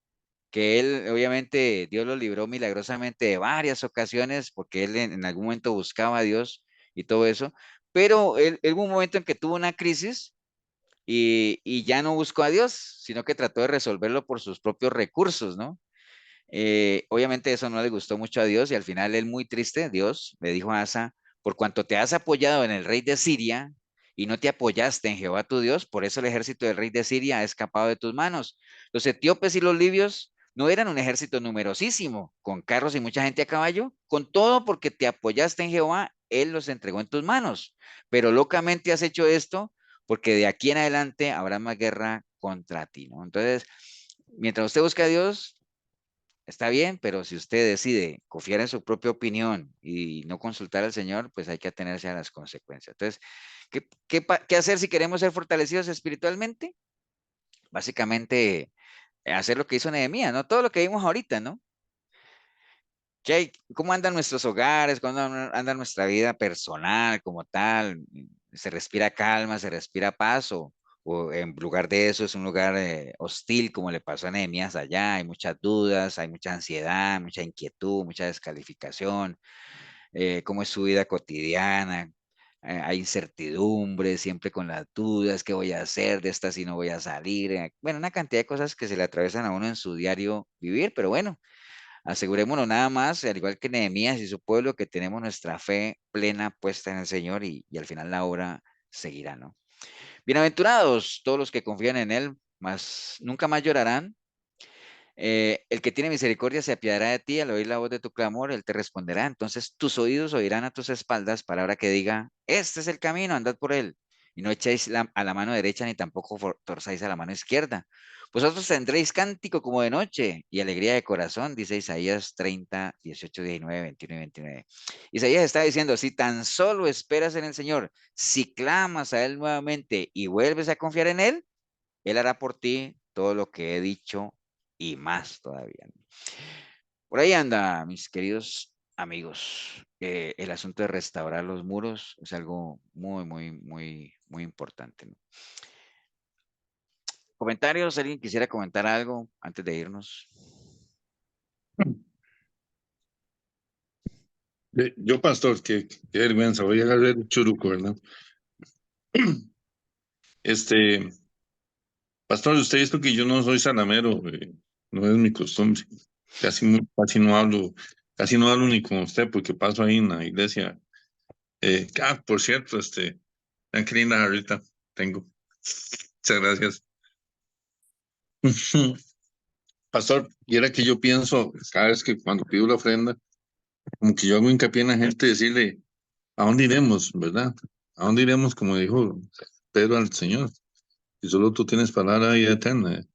que él, obviamente, Dios lo libró milagrosamente de varias ocasiones, porque él en algún momento buscaba a Dios y todo eso, pero él hubo un momento en que tuvo una crisis y ya no buscó a Dios, sino que trató de resolverlo por sus propios recursos, ¿no? Obviamente eso no le gustó mucho a Dios y al final él muy triste, Dios le dijo a Asa, por cuanto te has apoyado en el rey de Siria y no te apoyaste en Jehová tu Dios, por eso el ejército del rey de Siria ha escapado de tus manos. Los etíopes y los libios no eran un ejército numerosísimo, con carros y mucha gente a caballo, con todo porque te apoyaste en Jehová, él los entregó en tus manos. Pero locamente has hecho esto porque de aquí en adelante habrá más guerra contra ti, ¿no? Entonces, mientras usted busca a Dios, está bien, pero si usted decide confiar en su propia opinión y no consultar al Señor, pues hay que atenerse a las consecuencias. Entonces, ¿qué hacer si queremos ser fortalecidos espiritualmente? Básicamente, hacer lo que hizo Nehemías, ¿no? Todo lo que vimos ahorita, ¿no? ¿Cómo andan nuestros hogares? ¿Cómo anda nuestra vida personal como tal? ¿Se respira calma? ¿Se respira paz? ¿O en lugar de eso es un lugar hostil como le pasó a Nehemías allá? Hay muchas dudas, hay mucha ansiedad, mucha inquietud, mucha descalificación. ¿Cómo es su vida cotidiana? Hay incertidumbre, siempre con las dudas, ¿qué voy a hacer? De esta si no voy a salir. Bueno, una cantidad de cosas que se le atravesan a uno en su diario vivir, pero bueno. Asegurémonos nada más, al igual que Nehemías y su pueblo, que tenemos nuestra fe plena puesta en el Señor y al final la obra seguirá, ¿no? Bienaventurados todos los que confían en Él, mas nunca más llorarán. El que tiene misericordia se apiadará de ti, al oír la voz de tu clamor, Él te responderá. Entonces tus oídos oirán a tus espaldas palabra que diga, este es el camino, andad por él. Y no echéis a la mano derecha ni tampoco torzáis a la mano izquierda. Vosotros tendréis cántico como de noche y alegría de corazón, dice Isaías 30, 18, 19, 21 y 29. Isaías está diciendo, si tan solo esperas en el Señor, si clamas a Él nuevamente y vuelves a confiar en Él hará por ti todo lo que he dicho y más todavía. Por ahí anda, mis queridos amigos. El asunto de restaurar los muros es algo muy, muy, muy, muy importante, ¿no? ¿Comentarios? ¿Alguien quisiera comentar algo antes de irnos? Yo, pastor, qué vergüenza, voy a agarrar el churuco, ¿verdad? Pastor, usted ha visto que yo no soy salamero, no es mi costumbre. Casi no hablo ni con usted porque paso ahí en la iglesia. Por cierto, tan qué linda jarrita tengo. Muchas gracias. Pastor, y era que yo pienso, cada vez que cuando pido la ofrenda, como que yo hago hincapié en la gente decirle, ¿a dónde iremos, verdad? ¿A dónde iremos, como dijo Pedro al Señor? Si solo tú tienes palabra vida eterna.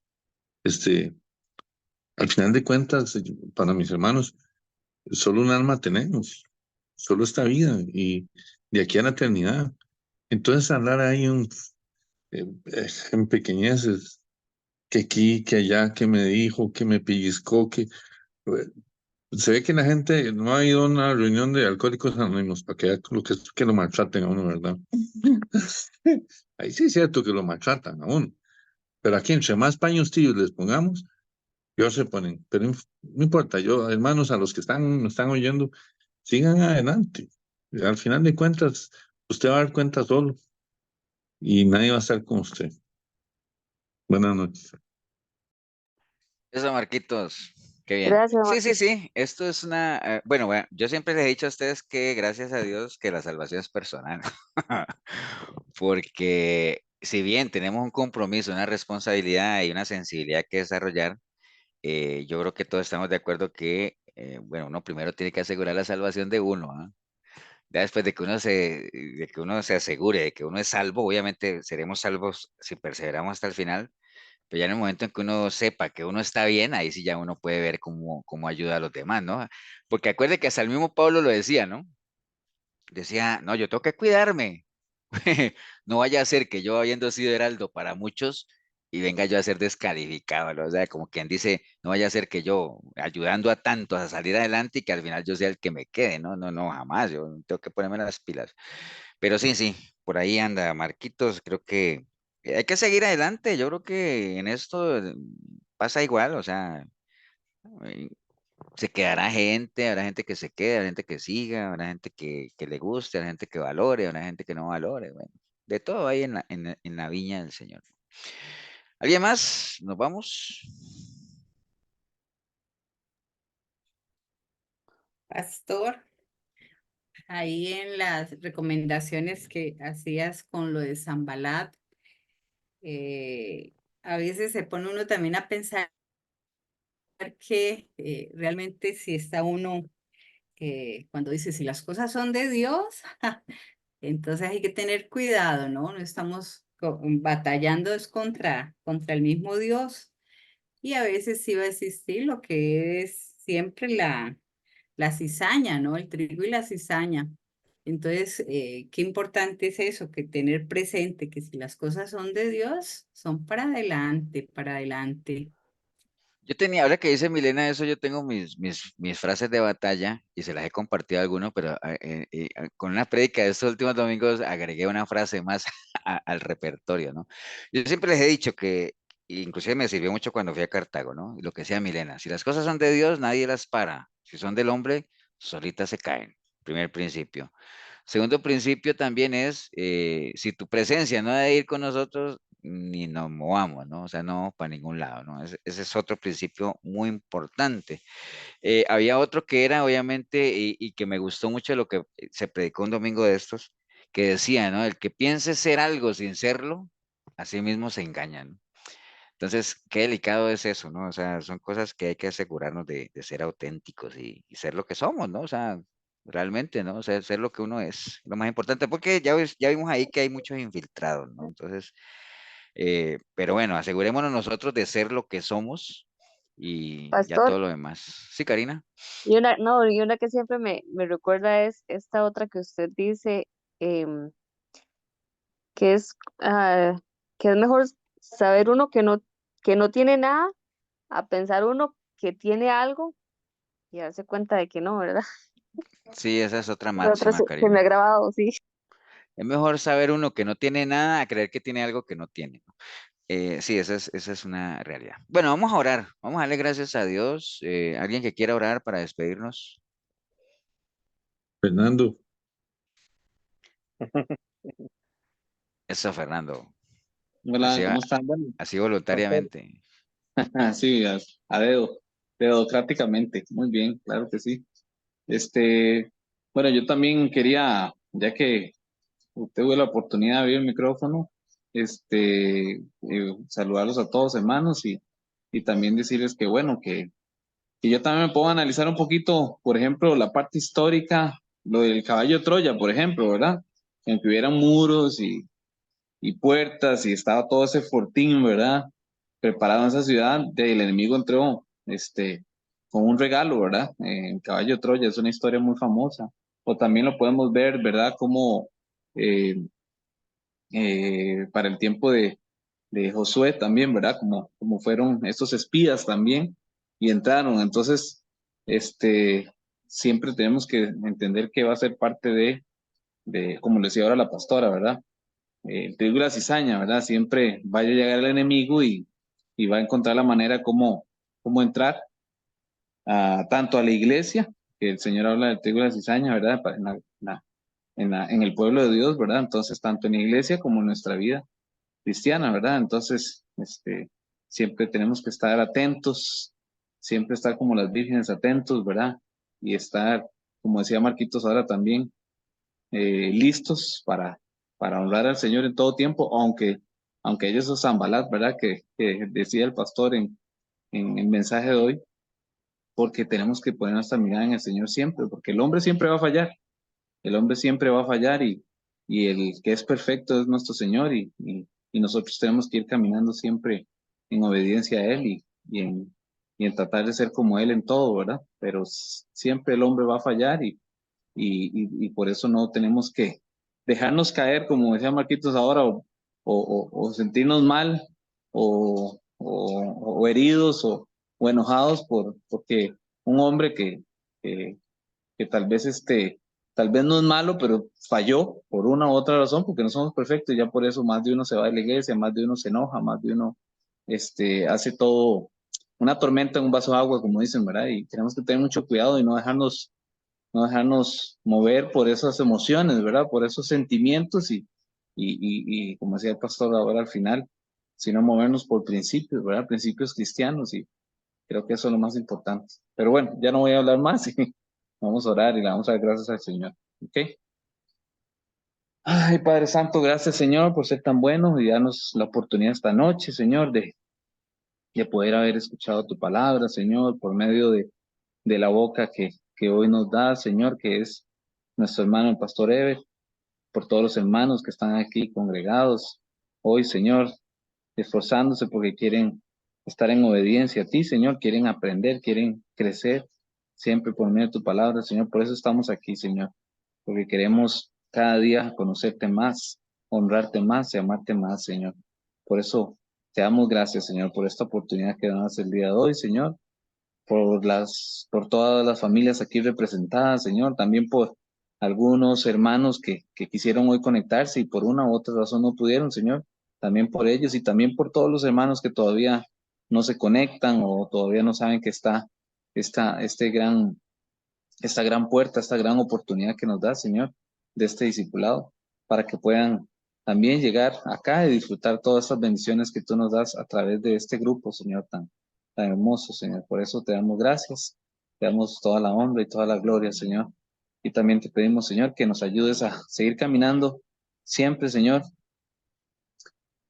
Al final de cuentas, para mis hermanos, solo un alma tenemos, solo esta vida y de aquí a la eternidad. Entonces andar ahí en pequeñeces, que aquí, que allá, que me dijo, que me pellizcó, se ve que la gente no ha ido a una reunión de alcohólicos anónimos para que lo que lo maltraten a uno, ¿verdad? Ahí sí es cierto que lo maltratan a uno, pero aquí entre más paños tibios les pongamos, peor se ponen. Pero no importa, yo, hermanos, a los que me están oyendo, sigan adelante. Al final de cuentas, usted va a dar cuenta solo y nadie va a estar con usted. Buenas noches. Eso, Marquitos. Qué bien. Gracias, Sí, sí, Marquito. sí. Esto es bueno, yo siempre les he dicho a ustedes que gracias a Dios que la salvación es personal. Porque si bien tenemos un compromiso, una responsabilidad y una sensibilidad que desarrollar, yo creo que todos estamos de acuerdo que, bueno, uno primero tiene que asegurar la salvación de uno, ¿ah? Ya después de que uno se asegure de que uno es salvo, obviamente seremos salvos si perseveramos hasta el final, pero ya en el momento en que uno sepa que uno está bien, ahí sí ya uno puede ver cómo ayuda a los demás, ¿no? Porque acuerde que hasta el mismo Pablo lo decía, ¿no? Decía, no, yo tengo que cuidarme. No vaya a ser que yo, habiendo sido heraldo para muchos, y venga yo a ser descalificado, ¿no? O sea, como quien dice, no vaya a ser que yo, ayudando a tantos a salir adelante y que al final yo sea el que me quede, ¿no? No, no, jamás, yo tengo que ponerme las pilas. Pero sí, sí, por ahí anda, Marquitos, creo que hay que seguir adelante, yo creo que en esto pasa igual, o sea, eh, se quedará gente, habrá gente que se quede, habrá gente que siga, habrá gente que le guste, habrá gente que valore, habrá gente que no valore, bueno, de todo hay en la viña del Señor. ¿Alguien más? ¿Nos vamos? Pastor, ahí en las recomendaciones que hacías con lo de Zambalat, a veces se pone uno también a pensar que realmente si está uno, cuando dice si las cosas son de Dios, entonces hay que tener cuidado, ¿no? No estamos batallando es contra el mismo Dios, y a veces sí va a existir lo que es siempre la cizaña, ¿no? El trigo y la cizaña. Entonces, qué importante es eso, que tener presente que si las cosas son de Dios, son para adelante, para adelante. Yo tenía, ahora que dice Milena eso, yo tengo mis frases de batalla y se las he compartido a algunos, pero con una prédica de estos últimos domingos agregué una frase más al repertorio, ¿no? Yo siempre les he dicho que, inclusive me sirvió mucho cuando fui a Cartago, ¿no? Y lo que decía Milena, si las cosas son de Dios, nadie las para. Si son del hombre, solitas se caen. Primer principio. Segundo principio también es, si tu presencia no debe ir con nosotros, ni nos movamos, ¿no? O sea, no para ningún lado, ¿no? Ese es otro principio muy importante. Había otro que era, obviamente, y que me gustó mucho lo que se predicó un domingo de estos, que decía, ¿no? El que piense ser algo sin serlo, así mismo se engaña, ¿no? Entonces, qué delicado es eso, ¿no? O sea, son cosas que hay que asegurarnos de ser auténticos y ser lo que somos, ¿no? O sea, realmente, ¿no? O sea, ser lo que uno es, lo más importante, porque ya vimos ahí que hay muchos infiltrados, ¿no? Entonces, pero bueno, asegurémonos nosotros de ser lo que somos y ya todo Pastor, lo demás. Sí, Karina. y una, no, y una que siempre me recuerda es esta otra que usted dice, em, que es, que es mejor saber uno que no tiene nada a pensar uno que tiene algo y darse cuenta de que no, ¿verdad? Sí, esa es otra La otra máxima, que me ha Karina. grabado, sí. Es mejor saber uno que no tiene nada a creer que tiene algo que no tiene, ¿no? Sí, esa es una realidad. Bueno, vamos a orar. Vamos a darle gracias a Dios. ¿Alguien que quiera orar para despedirnos? Fernando, Eso, Fernando. Hola, Así, ¿cómo están? Bueno, así pastor. voluntariamente. Sí, a dedo, dedocráticamente. Muy bien, claro que sí. Bueno, yo también quería, ya que tuve la oportunidad de abrir el micrófono, saludarlos a todos, hermanos, y también decirles que, bueno, que yo también me puedo analizar un poquito, por ejemplo, la parte histórica, lo del caballo de Troya, por ejemplo, ¿verdad? En que hubieran muros y puertas y estaba todo ese fortín, ¿verdad? Preparado en esa ciudad, el enemigo entró, con un regalo, ¿verdad? En Caballo de Troya, es una historia muy famosa. O también lo podemos ver, ¿verdad? Como eh, para el tiempo de Josué también, ¿verdad? Como fueron estos espías también y entraron. Entonces, siempre tenemos que entender que va a ser parte como le decía ahora la pastora, ¿verdad? El trigo y la cizaña, ¿verdad? Siempre va a llegar el enemigo y va a encontrar la manera como entrar tanto a la iglesia, que el Señor habla del trigo y la cizaña, ¿verdad? En el pueblo de Dios, ¿verdad? Entonces, tanto en la iglesia como en nuestra vida cristiana, ¿verdad? Entonces, siempre tenemos que estar atentos, siempre estar como las vírgenes atentos, ¿verdad? Y estar, como decía Marquitos ahora también, listos para honrar al Señor en todo tiempo, aunque ellos son Zambalat, ¿verdad? Que decía el pastor en el mensaje de hoy, porque tenemos que poner nuestra mirada en el Señor siempre, porque el hombre siempre va a fallar, el hombre siempre va a fallar y el que es perfecto es nuestro Señor y nosotros tenemos que ir caminando siempre en obediencia a Él y en tratar de ser como Él en todo, ¿verdad? Pero siempre el hombre va a fallar y por eso no tenemos que dejarnos caer, como decía Marquitos ahora, o sentirnos mal o heridos o enojados porque un hombre que tal vez no es malo, pero falló por una u otra razón, porque no somos perfectos, y ya por eso más de uno se va de la iglesia, más de uno se enoja, más de uno hace todo una tormenta en un vaso de agua, como dicen, ¿verdad? Y tenemos que tener mucho cuidado y no dejarnos mover por esas emociones, ¿verdad? Por esos sentimientos y como decía el pastor ahora al final, sino movernos por principios, ¿verdad? Principios cristianos y creo que eso es lo más importante. Pero bueno, ya no voy a hablar más y vamos a orar y le vamos a dar gracias al Señor, ¿ok? Ay, Padre Santo, gracias Señor por ser tan bueno y darnos la oportunidad esta noche, Señor, de poder haber escuchado tu palabra, Señor, por medio de la boca que hoy nos da, Señor, que es nuestro hermano el pastor Ever, por todos los hermanos que están aquí congregados hoy, Señor, esforzándose porque quieren estar en obediencia a ti, Señor, quieren aprender, quieren crecer siempre por medio de tu palabra, Señor. Por eso estamos aquí, Señor, porque queremos cada día conocerte más, honrarte más y amarte más, Señor. Por eso te damos gracias, Señor, por esta oportunidad que das el día de hoy, Señor, por todas las familias aquí representadas, Señor, también por algunos hermanos que quisieron hoy conectarse y por una u otra razón no pudieron, Señor, también por ellos y también por todos los hermanos que todavía no se conectan o todavía no saben que está esta gran puerta, esta gran oportunidad que nos da, Señor, de este discipulado, para que puedan también llegar acá y disfrutar todas estas bendiciones que tú nos das a través de este grupo, Señor, tan hermoso, Señor. Por eso te damos gracias, te damos toda la honra y toda la gloria, Señor. Y también te pedimos, Señor, que nos ayudes a seguir caminando siempre, Señor,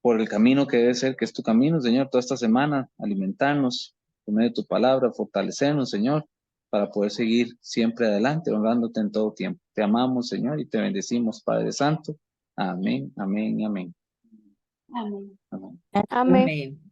por el camino que debe ser, que es tu camino, Señor, toda esta semana, alimentarnos por medio de tu palabra, fortalecernos, Señor, para poder seguir siempre adelante, honrándote en todo tiempo. Te amamos, Señor, y te bendecimos, Padre Santo. Amén, amén y amén. Amén. Amén. Amén. Amén.